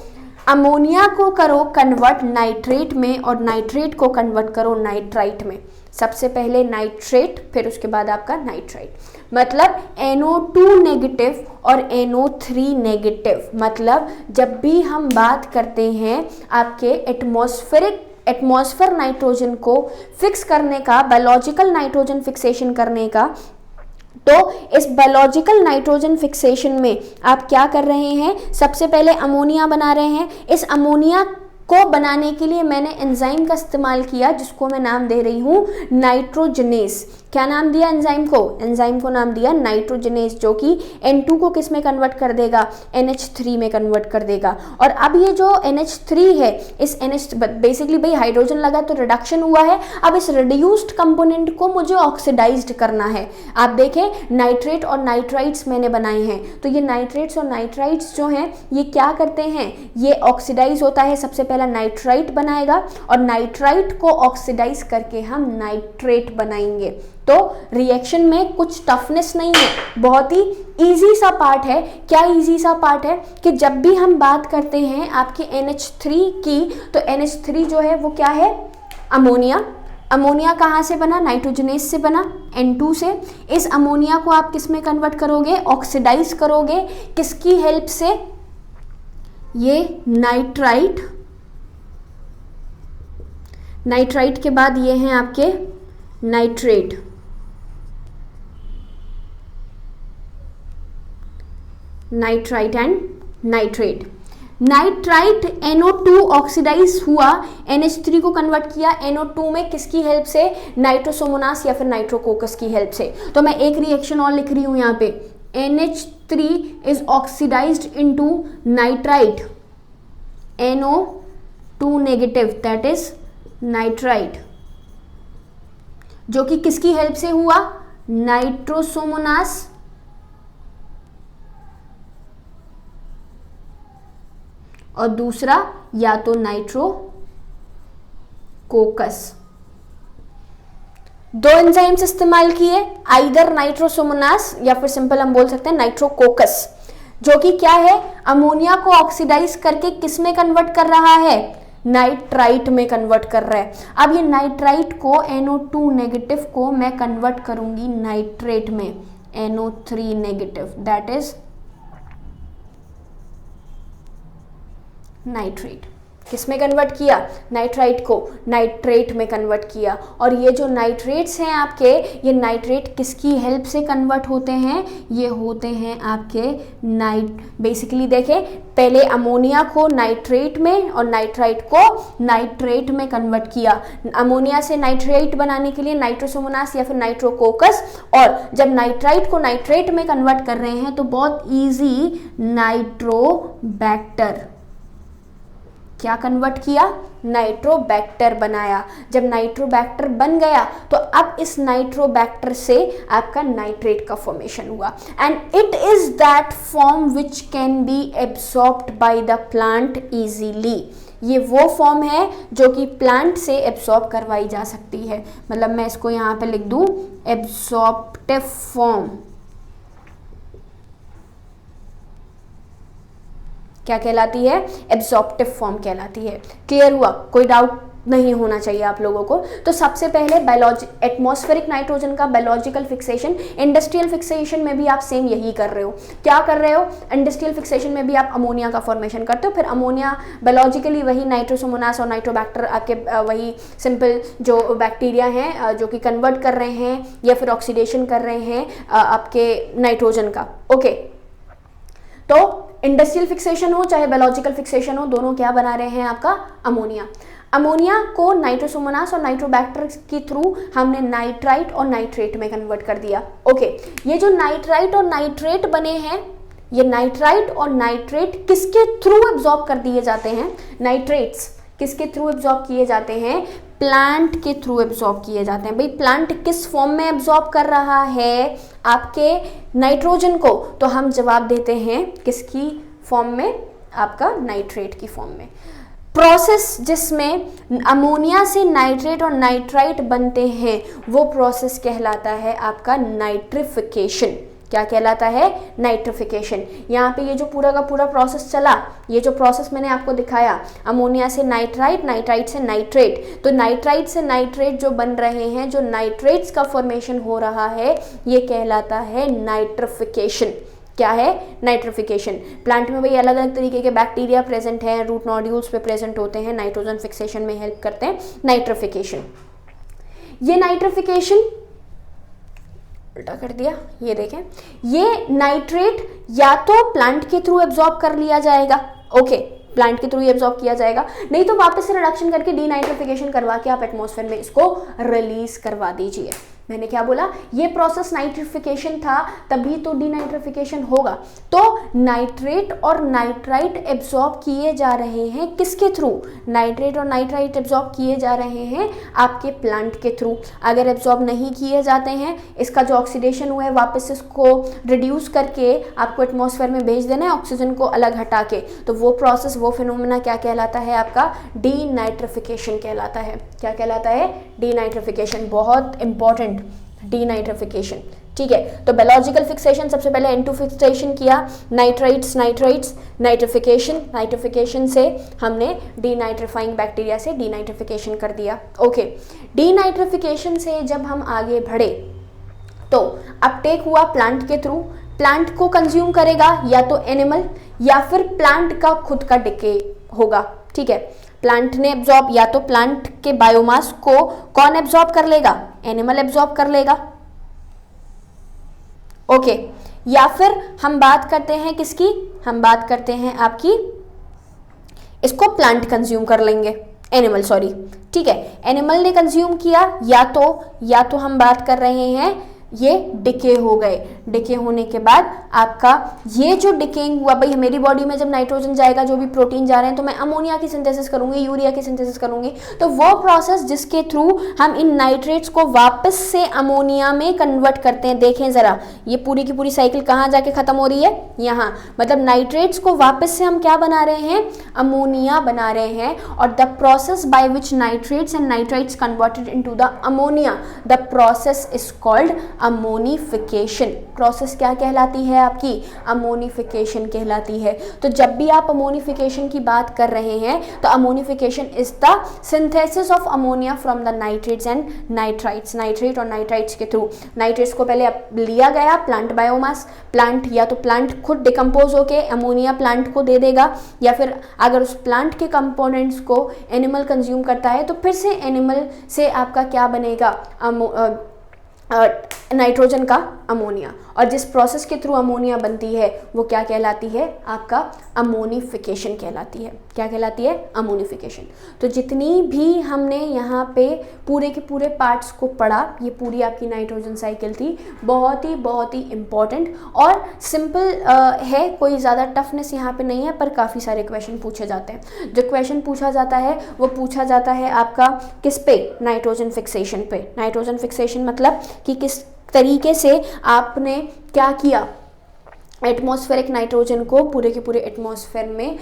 अमोनिया को करो कन्वर्ट नाइट्रेट में और नाइट्रेट को कन्वर्ट करो नाइट्राइट में। सबसे पहले नाइट्रेट, फिर उसके बाद आपका नाइट्राइट। मतलब NO2 नेगेटिव और NO3 नेगेटिव। मतलब जब भी हम बात करते हैं आपके एटमॉस्फेयर नाइट्रोजन को फिक्स करने का, बायोलॉजिकल नाइट्रोजन फिक्सेशन करने का, तो इस बायोलॉजिकल नाइट्रोजन फिक्सेशन में आप क्या कर रहे हैं? सबसे पहले अमोनिया बना रहे हैं। इस अमोनिया को बनाने के लिए मैंने एंजाइम का इस्तेमाल किया जिसको मैं नाम दे रही हूँ नाइट्रोजनेस। क्या नाम दिया एंजाइम को? एंजाइम को नाम दिया नाइट्रोजनेस, जो कि N2 को किस में कन्वर्ट कर देगा? NH3 में कन्वर्ट कर देगा। और अब ये जो NH3 है, इस NH बेसिकली भाई हाइड्रोजन लगा तो रिडक्शन हुआ है, अब इस रिड्यूस्ड कंपोनेंट को मुझे ऑक्सीडाइज्ड करना है। आप देखें नाइट्रेट और नाइट्राइट्स मैंने बनाए हैं, तो ये नाइट्रेट्स और नाइट्राइट्स जो हैं ये क्या करते हैं? ये ऑक्सीडाइज होता है, सबसे पहला नाइट्राइट बनाएगा और नाइट्राइट को ऑक्सीडाइज करके हम नाइट्रेट बनाएंगे। तो रिएक्शन में कुछ टफनेस नहीं है, बहुत ही इजी सा पार्ट है। क्या इजी सा पार्ट है कि जब भी हम बात करते हैं आपके NH3 की, तो NH3 जो है वो क्या है? अमोनिया। अमोनिया कहाँ से बना? नाइट्रोजनेस से बना, N2 से। इस अमोनिया को आप किस में कन्वर्ट करोगे? ऑक्सीडाइज करोगे। किसकी हेल्प से? ये नाइट्राइट, नाइट्राइट के बाद ये हैं आपके nitrate. Nitrite and nitrate. Nitrite NO2 oxidize हुआ, NH3 को कन्वर्ट किया NO2 में, किसकी हेल्प से? नाइट्रोसोमोनास या फिर नाइट्रोकोकस की हेल्प से। तो मैं एक रिएक्शन और लिख रही हूं यहाँ पे, NH3 is oxidized into nitrite NO2 negative, that is nitrite, जो कि किसकी हेल्प से हुआ? नाइट्रोसोमोनास और दूसरा या तो नाइट्रोकोकस। दो एंजाइम्स इस्तेमाल किए, आइदर नाइट्रोसोमोनास या फिर सिंपल हम बोल सकते हैं नाइट्रोकोकस, जो कि क्या है? अमोनिया को ऑक्सीडाइज करके किस में कन्वर्ट कर रहा है? नाइट्राइट में कन्वर्ट कर रहा है। अब ये नाइट्राइट को NO2 नेगेटिव को मैं कन्वर्ट करूंगी नाइट्रेट में NO3 negative, that is nitrate. किस में कन्वर्ट किया? नाइट्राइट को नाइट्रेट में कन्वर्ट किया। और ये जो नाइट्रेट्स हैं आपके, ये नाइट्रेट किसकी हेल्प से कन्वर्ट होते हैं? ये होते हैं आपके बेसिकली देखें, पहले अमोनिया को नाइट्रेट में और नाइट्राइट को नाइट्रेट में कन्वर्ट किया। अमोनिया से नाइट्रेट बनाने के लिए नाइट्रोसोमोनास या फिर नाइट्रोकोकस, और जब नाइट्राइट को नाइट्रेट में कन्वर्ट कर रहे हैं तो बहुत ईजी नाइट्रोबैक्टर। क्या कन्वर्ट किया? नाइट्रोबैक्टर बनाया। जब नाइट्रोबैक्टर बन गया तो अब इस नाइट्रोबैक्टर से आपका नाइट्रेट का फॉर्मेशन हुआ, and it is that form which can be absorbed by the plant easily. ये वो फॉर्म है जो कि प्लांट से एब्सॉर्ब करवाई जा सकती है। मतलब मैं इसको यहाँ पे लिख दूं, एब्सॉर्प्टिव फॉर्म। क्या कहलाती है? एब्सॉर्प्टिव फॉर्म कहलाती है। क्लियर हुआ? कोई डाउट नहीं होना चाहिए आप लोगों को। तो सबसे पहले एटमॉस्फेरिक नाइट्रोजन का बायोलॉजिकल फिक्सेशन, इंडस्ट्रियल फिक्सेशन में भी आप सेम यही कर रहे हो। क्या कर रहे हो? इंडस्ट्रियल फिक्सेशन में भी आप अमोनिया का फॉर्मेशन करते हो, फिर अमोनिया बायोलॉजिकली वही नाइट्रोसोमोनास और नाइट्रोबैक्टर आपके वही सिंपल जो बैक्टीरिया हैं जो कि कन्वर्ट कर रहे हैं या फिर ऑक्सीडेशन कर रहे हैं आपके नाइट्रोजन का। ओके, तो इंडस्ट्रियल फिक्सेशन हो चाहे बायोलॉजिकल फिक्सेशन हो, दोनों क्या बना रहे हैं? आपका अमोनिया। अमोनिया को नाइट्रोसोमोनास और नाइट्रोबैक्टर के थ्रू हमने नाइट्राइट और नाइट्रेट में कन्वर्ट कर दिया। ओके, ये जो नाइट्राइट और नाइट्रेट बने हैं, ये नाइट्राइट और नाइट्रेट किसके थ्रू एब्जॉर्ब कर दिए जाते हैं? नाइट्रेट्स किसके थ्रू एब्जॉर्ब किए जाते हैं? प्लांट के थ्रू एब्जॉर्ब किए जाते हैं। भाई प्लांट किस फॉर्म में एब्जॉर्ब कर रहा है आपके नाइट्रोजन को? तो हम जवाब देते हैं किसकी फॉर्म में? आपका नाइट्रेट की फॉर्म में। प्रोसेस जिसमें अमोनिया से नाइट्रेट और नाइट्राइट बनते हैं वो प्रोसेस कहलाता है आपका नाइट्रिफिकेशन। क्या कहलाता है? नाइट्रिफिकेशन। यहाँ पे ये जो पूरा का पूरा प्रोसेस चला, ये जो प्रोसेस मैंने आपको दिखाया, अमोनिया से नाइट्राइट, नाइट्राइट से नाइट्रेट, तो नाइट्राइट से नाइट्रेट जो बन रहे हैं, जो नाइट्रेट्स का फॉर्मेशन हो रहा है, ये कहलाता है नाइट्रिफिकेशन। क्या है? नाइट्रिफिकेशन। प्लांट में भाई अलग अलग तरीके के बैक्टीरिया प्रेजेंट हैं, रूट नोड्यूल्स पे प्रेजेंट होते हैं, नाइट्रोजन फिक्सेशन में हेल्प करते हैं। नाइट्रिफिकेशन, ये नाइट्रिफिकेशन उल्टा कर दिया, ये देखें, ये नाइट्रेट या तो प्लांट के थ्रू एब्जॉर्ब कर लिया जाएगा। ओके, प्लांट के थ्रू ही एब्जॉर्ब किया जाएगा, नहीं तो वापस से रिडक्शन करके डीनाइट्रिफिकेशन करवा के आप एटमॉस्फेयर में इसको रिलीज करवा दीजिए। मैंने क्या बोला, ये प्रोसेस नाइट्रिफिकेशन था, तभी तो डीनाइट्रिफिकेशन होगा। तो नाइट्रेट और नाइट्राइट एब्जॉर्ब किए जा रहे हैं किसके थ्रू, नाइट्रेट और नाइट्राइट एब्जॉर्ब किए जा रहे हैं आपके प्लांट के थ्रू। अगर एब्जॉर्ब नहीं किए जाते हैं, इसका जो ऑक्सीडेशन हुआ है वापस इसको रिड्यूस करके आपको एटमॉस्फेयर में भेज देना है ऑक्सीजन को अलग हटा के, तो वो प्रोसेस, वो फिनोमेना क्या कहलाता है आपका, डीनाइट्रिफिकेशन कहलाता है। क्या कहलाता है, डीनाइट्रिफिकेशन। बहुत इंपॉर्टेंट, डीनाइट्रिफिकेशन। ठीक है, तो बायोलॉजिकल फिक्सेशन सबसे पहले N2 फिक्सेशन किया, नाइट्राइट्स नाइट्रिफिकेशन से हमने डीनाइट्रिफाइंग बैक्टीरिया से डीनाइट्रिफिकेशन कर दिया। ओके, डीनाइट्रिफिकेशन से जब हम आगे बढ़े तो अपटेक हुआ प्लांट के थ्रू, प्लांट को कंज्यूम करेगा या तो एनिमल या फिर प्लांट का खुद का डिके होगा। ठीक है, प्लांट ने एब्जॉर्ब, या तो प्लांट के बायोमास को कौन एब्जॉर्ब कर लेगा, एनिमल एब्जॉर्ब कर लेगा। ओके, या फिर हम बात करते हैं किसकी, हम बात करते हैं आपकी, इसको प्लांट कंज्यूम कर लेंगे, एनिमल सॉरी। ठीक है, एनिमल ने कंज्यूम किया, या तो हम बात कर रहे हैं ये डिके हो गए। डिके होने के बाद आपका ये जो डिकेइंग हुआ, भाई मेरी बॉडी में जब नाइट्रोजन जाएगा, जो भी प्रोटीन जा रहे हैं, तो मैं अमोनिया की सिंथेसिस करूंगी, यूरिया की सिंथेसिस करूंगी। तो वो प्रोसेस जिसके थ्रू हम इन नाइट्रेट्स को वापस से अमोनिया में कन्वर्ट करते हैं। देखें जरा, ये पूरी की पूरी साइकिल कहाँ जाके खत्म हो रही है, यहाँ। मतलब नाइट्रेट्स को वापस से हम क्या बना रहे हैं, अमोनिया बना रहे हैं। और the process by which nitrates and nitrites converted into the ammonia, the process is called ammonification. Process क्या कहलाती है आपकी, अमोनिफिकेशन कहलाती है। तो जब भी आप अमोनिफिकेशन की बात कर रहे हैं तो ammonification is the synthesis of ammonia from the nitrates and nitrites, nitrate और नाइट्राइट्स के थ्रू। नाइट्रेट्स को पहले लिया गया प्लांट बायोमास, प्लांट या तो प्लांट खुद डिकम्पोज होके अमोनिया प्लांट को दे देगा, या फिर अगर उस प्लांट के कंपोनेंट्स को एनिमल कंज्यूम करता है तो फिर से एनिमल से आपका क्या बनेगा, नाइट्रोजन का अमोनिया। और जिस प्रोसेस के थ्रू अमोनिया बनती है वो क्या कहलाती है, आपका अमोनिफिकेशन कहलाती है। क्या कहलाती है, अमोनिफिकेशन। तो जितनी भी हमने यहाँ पे पूरे के पूरे पार्ट्स को पढ़ा, ये पूरी आपकी नाइट्रोजन साइकिल थी। बहुत ही इम्पॉर्टेंट और सिंपल है, कोई ज़्यादा टफनेस यहाँ पे नहीं है, पर काफ़ी सारे क्वेश्चन पूछे जाते हैं। जो क्वेश्चन पूछा जाता है वो पूछा जाता है आपका किस पे, नाइट्रोजन फिक्सेशन पे। नाइट्रोजन फिक्सेशन मतलब कि किस तरीके से आपने क्या किया, एटमॉस्फेरिक नाइट्रोजन को पूरे के पूरे एटमॉस्फेयर में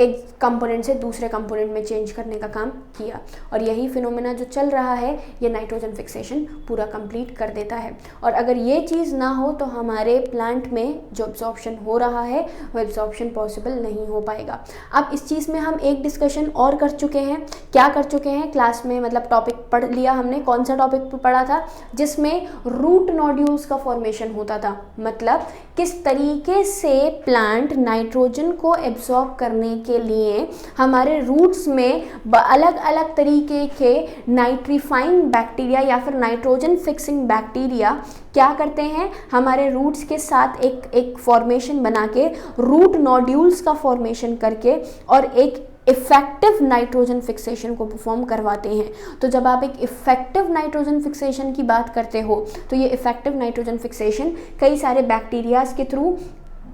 एक कंपोनेंट से दूसरे कंपोनेंट में चेंज करने का काम किया। और यही फिनोमेना जो चल रहा है, ये नाइट्रोजन फिक्सेशन पूरा कंप्लीट कर देता है। और अगर ये चीज़ ना हो तो हमारे प्लांट में जो एब्जॉर्प्शन हो रहा है वो एब्जॉर्प्शन पॉसिबल नहीं हो पाएगा। अब इस चीज़ में हम एक डिस्कशन और कर चुके हैं। क्या कर चुके हैं क्लास में, मतलब टॉपिक पढ़ लिया हमने। कौन सा टॉपिक पढ़ा था, जिसमें रूट नोड्यूल्स का फॉर्मेशन होता था। मतलब किस तरीके से प्लांट नाइट्रोजन को एब्जॉर्ब करने के लिए हमारे रूट्स में अलग अलग तरीके के नाइट्रीफाइंग बैक्टीरिया या फिर नाइट्रोजन फिक्सिंग बैक्टीरिया क्या करते हैं, हमारे रूट्स के साथ एक फॉर्मेशन बना के, रूट नोड्यूल्स का फॉर्मेशन करके और एक इफेक्टिव नाइट्रोजन फिक्सेशन को परफॉर्म करवाते हैं। तो जब आप एक इफेक्टिव नाइट्रोजन फिक्सेशन की बात करते हो तो ये इफेक्टिव नाइट्रोजन फिक्सेशन कई सारे बैक्टीरियाज के थ्रू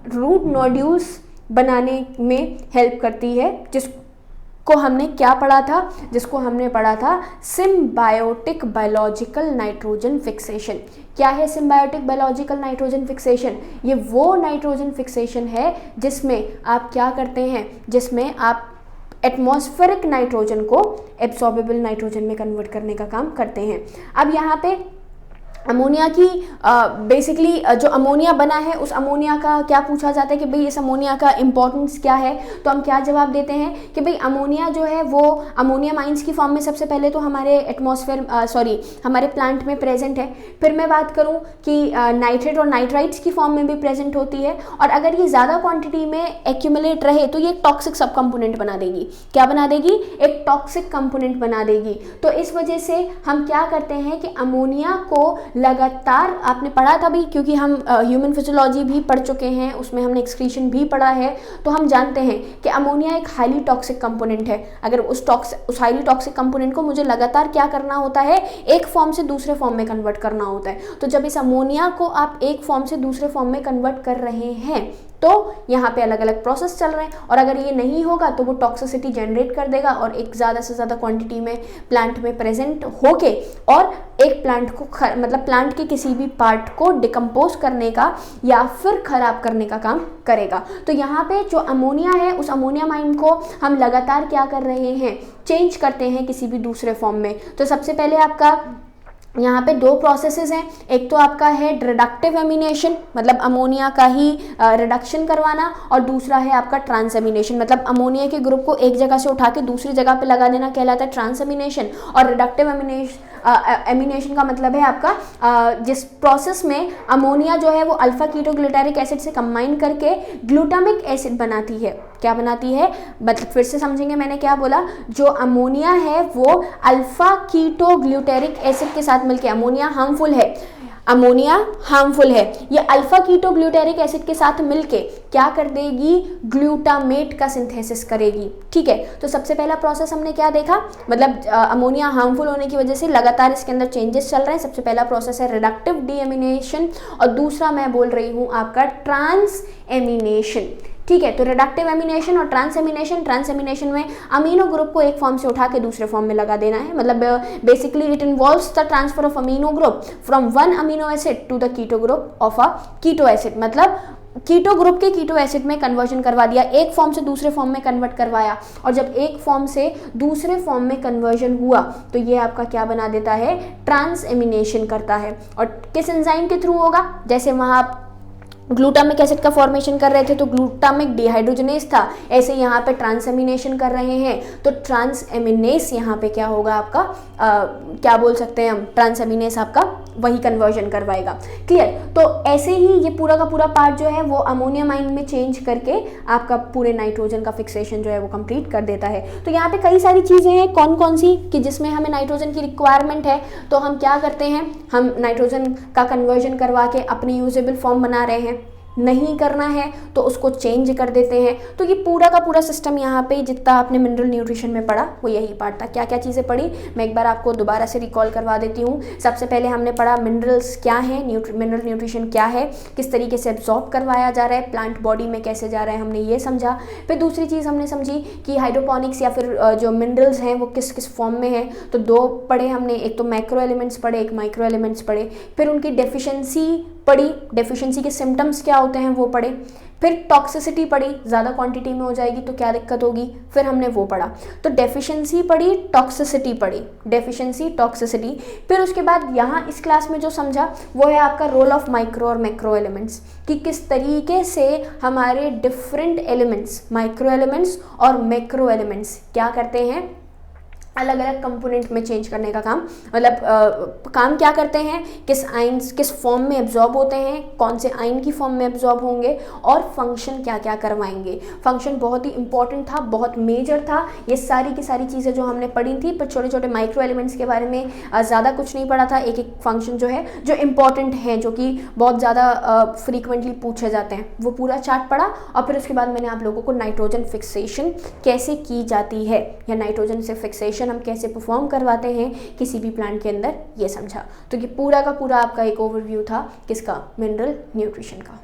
रूट नोड्यूल्स बनाने में हेल्प करती है, जिसको हमने क्या पढ़ा था, जिसको हमने पढ़ा था सिम्बायोटिक बायोलॉजिकल नाइट्रोजन फिक्सेशन। क्या है सिम्बायोटिक बायोलॉजिकल नाइट्रोजन फिक्सेशन? ये वो नाइट्रोजन फिक्सेशन है जिसमें आप क्या करते हैं, जिसमें आप एटमॉस्फेरिक नाइट्रोजन को एब्सॉर्बेबल नाइट्रोजन में कन्वर्ट करने का काम करते हैं। अब यहाँ पे अमोनिया की बेसिकली जो अमोनिया बना है उस अमोनिया का क्या पूछा जाता है कि भाई इस अमोनिया का इम्पोर्टेंस क्या है, तो हम क्या जवाब देते हैं कि भाई अमोनिया जो है वो अमोनिया माइंस की फॉर्म में सबसे पहले तो हमारे हमारे प्लांट में प्रेजेंट है। फिर मैं बात करूं कि नाइट्रेट और नाइट्राइट्स की फॉर्म में भी प्रेजेंट होती है, और अगर ये ज़्यादा क्वान्टिटी में एक्यूमुलेट रहे तो ये एक टॉक्सिक सब कंपोनेंट बना देगी। क्या बना देगी? एक टॉक्सिक कंपोनेंट बना देगी। तो इस वजह से हम क्या करते हैं कि अमोनिया को लगातार आपने पढ़ा था भी, क्योंकि हम ह्यूमन फिजियोलॉजी भी पढ़ चुके हैं, उसमें हमने एक्सक्रीशन भी पढ़ा है, तो हम जानते हैं कि अमोनिया एक हाईली टॉक्सिक कंपोनेंट है। अगर उस हाईली टॉक्सिक कंपोनेंट को मुझे लगातार क्या करना होता है, एक फॉर्म से दूसरे फॉर्म में कन्वर्ट करना होता है। तो जब इस अमोनिया को आप एक फॉर्म से दूसरे फॉर्म में कन्वर्ट कर रहे हैं तो यहाँ पे अलग अलग प्रोसेस चल रहे हैं, और अगर ये नहीं होगा तो वो टॉक्सिसिटी जनरेट कर देगा और एक ज़्यादा से ज़्यादा क्वांटिटी में प्लांट में प्रेजेंट होके और एक प्लांट को मतलब प्लांट के किसी भी पार्ट को डिकम्पोज करने का या फिर खराब करने का काम करेगा। तो यहाँ पे जो अमोनिया है, उस अमोनिया माइन को हम लगातार क्या कर रहे हैं, चेंज करते हैं किसी भी दूसरे फॉर्म में। तो सबसे पहले आपका यहाँ पे दो प्रोसेसेस हैं, एक तो आपका है रिडक्टिव एमिनेशन, मतलब अमोनिया का ही रिडक्शन करवाना, और दूसरा है आपका ट्रांसएमिनेशन, मतलब अमोनिया के ग्रुप को एक जगह से उठा के दूसरी जगह पे लगा देना कहलाता है ट्रांसएमिनेशन। और रिडक्टिव एमिनेशन का मतलब है आपका जिस प्रोसेस में अमोनिया जो है वो अल्फा कीटोग्लूटारिक एसिड से कंबाइन करके ग्लूटामिक एसिड बनाती है। क्या बनाती है, मतलब फिर से समझेंगे मैंने क्या बोला, जो अमोनिया है वो अल्फा कीटोग्लूटारिक एसिड के साथ मिलके, अमोनिया हार्मफुल है, अमोनिया हार्मफुल है, ये अल्फा कीटोग्लूटारिक एसिड के साथ मिलके क्या कर देगी, ग्लूटामेट का सिंथेसिस करेगी। ठीक है, तो सबसे पहला प्रोसेस हमने क्या देखा, मतलब अमोनिया हार्मफुल होने की वजह से लगातार इसके अंदर चेंजेस चल रहे हैं। सबसे पहला प्रोसेस है रिडक्टिव डीएमिनेशन और दूसरा मैं बोल रही हूँ आपका ट्रांस एमिनेशन। ठीक है, तो रिडक्टिव एमिनेशन और ट्रांसएमिनेशन में अमीनो ग्रुप को एक फॉर्म से उठा के दूसरे फॉर्म में लगा देना है, मतलब basically it involves the transfer of amino group from one amino acid to the keto group of a keto acid, मतलब कीटो ग्रुप के कीटो एसिड में कन्वर्जन करवा दिया, एक फॉर्म से दूसरे फॉर्म में कन्वर्ट करवाया, और जब एक फॉर्म से दूसरे फॉर्म में कन्वर्जन हुआ तो ये आपका क्या बना देता है, ट्रांसएमिनेशन करता है। और किस एंजाइम के थ्रू होगा, जैसे वहाँ आप ग्लूटामिक एसिड का फॉर्मेशन कर रहे थे तो ग्लूटामिक डिहाइड्रोजनेस था, ऐसे यहाँ पे ट्रांसएमिनेशन कर रहे हैं तो ट्रांसएमिनेस यहाँ पे क्या होगा आपका, क्या बोल सकते हैं हम, ट्रांसएमिनेस आपका वही कन्वर्जन करवाएगा। क्लियर, तो ऐसे ही ये पूरा का पूरा पार्ट जो है वो अमोनिया माइन में चेंज करके आपका पूरे नाइट्रोजन का फिक्सेशन जो है वो कंप्लीट कर देता है। तो यहाँ पे कई सारी चीज़ें हैं, कौन कौन सी कि जिसमें हमें नाइट्रोजन की रिक्वायरमेंट है, तो हम क्या करते हैं, हम नाइट्रोजन का कन्वर्जन करवा के अपनी यूजेबल फॉर्म बना रहे हैं, नहीं करना है तो उसको चेंज कर देते हैं। तो ये पूरा का पूरा सिस्टम यहाँ पे जितना आपने मिनरल न्यूट्रिशन में पढ़ा वो यही पार्ट था। क्या क्या चीज़ें पढ़ी मैं एक बार आपको दोबारा से रिकॉल करवा देती हूँ। सबसे पहले हमने पढ़ा मिनरल्स क्या है, मिनरल न्यूट्रिशन क्या है, किस तरीके से एब्जॉर्ब करवाया जा रहा है, प्लांट बॉडी में कैसे जा रहा है, हमने ये समझा। फिर दूसरी चीज़ हमने समझी कि हाइड्रोपोनिक्स या फिर जो मिनरल्स हैं वो किस किस फॉर्म में है, तो दो पढ़े हमने, एक तो मैक्रो एलिमेंट्स पढ़े, एक माइक्रो एलिमेंट्स पढ़े। फिर उनकी डेफिशिएंसी पढ़ी, डेफिशिएंसी के सिम्टम्स क्या होते हैं वो पढ़े। फिर टॉक्सिसिटी पढ़ी, ज़्यादा क्वांटिटी में हो जाएगी तो क्या दिक्कत होगी, फिर हमने वो पढ़ा। तो डेफिशिएंसी पढ़ी, टॉक्सिसिटी पढ़ी, डेफिशिएंसी टॉक्सिसिटी। फिर उसके बाद यहाँ इस क्लास में जो समझा वो है आपका रोल ऑफ माइक्रो और मैक्रो एलिमेंट्स, कि किस तरीके से हमारे डिफरेंट एलिमेंट्स, माइक्रो एलिमेंट्स और मैक्रो एलिमेंट्स क्या करते हैं, अलग अलग कंपोनेंट में चेंज करने का काम, मतलब काम क्या करते हैं, किस आइंस किस फॉर्म में एब्जॉर्ब होते हैं, कौन से आइन की फॉर्म में एब्जॉर्ब होंगे, और फंक्शन क्या क्या करवाएंगे। फंक्शन बहुत ही इंपॉर्टेंट था, बहुत मेजर था। ये सारी की सारी चीज़ें जो हमने पढ़ी थी, पर छोटे छोटे माइक्रो एलिमेंट्स के बारे में ज़्यादा कुछ नहीं पढ़ा था। एक एक फंक्शन जो है जो इंपॉर्टेंट हैं, जो कि बहुत ज़्यादा फ्रीक्वेंटली पूछे जाते हैं, वो पूरा चार्ट पढ़ा। और फिर उसके बाद मैंने आप लोगों को नाइट्रोजन फिक्सेशन कैसे की जाती है या नाइट्रोजन से फिक्सेशन हम कैसे परफॉर्म करवाते हैं किसी भी प्लांट के अंदर, ये समझा। तो ये पूरा का पूरा आपका एक ओवरव्यू था किसका, मिनरल न्यूट्रिशन का।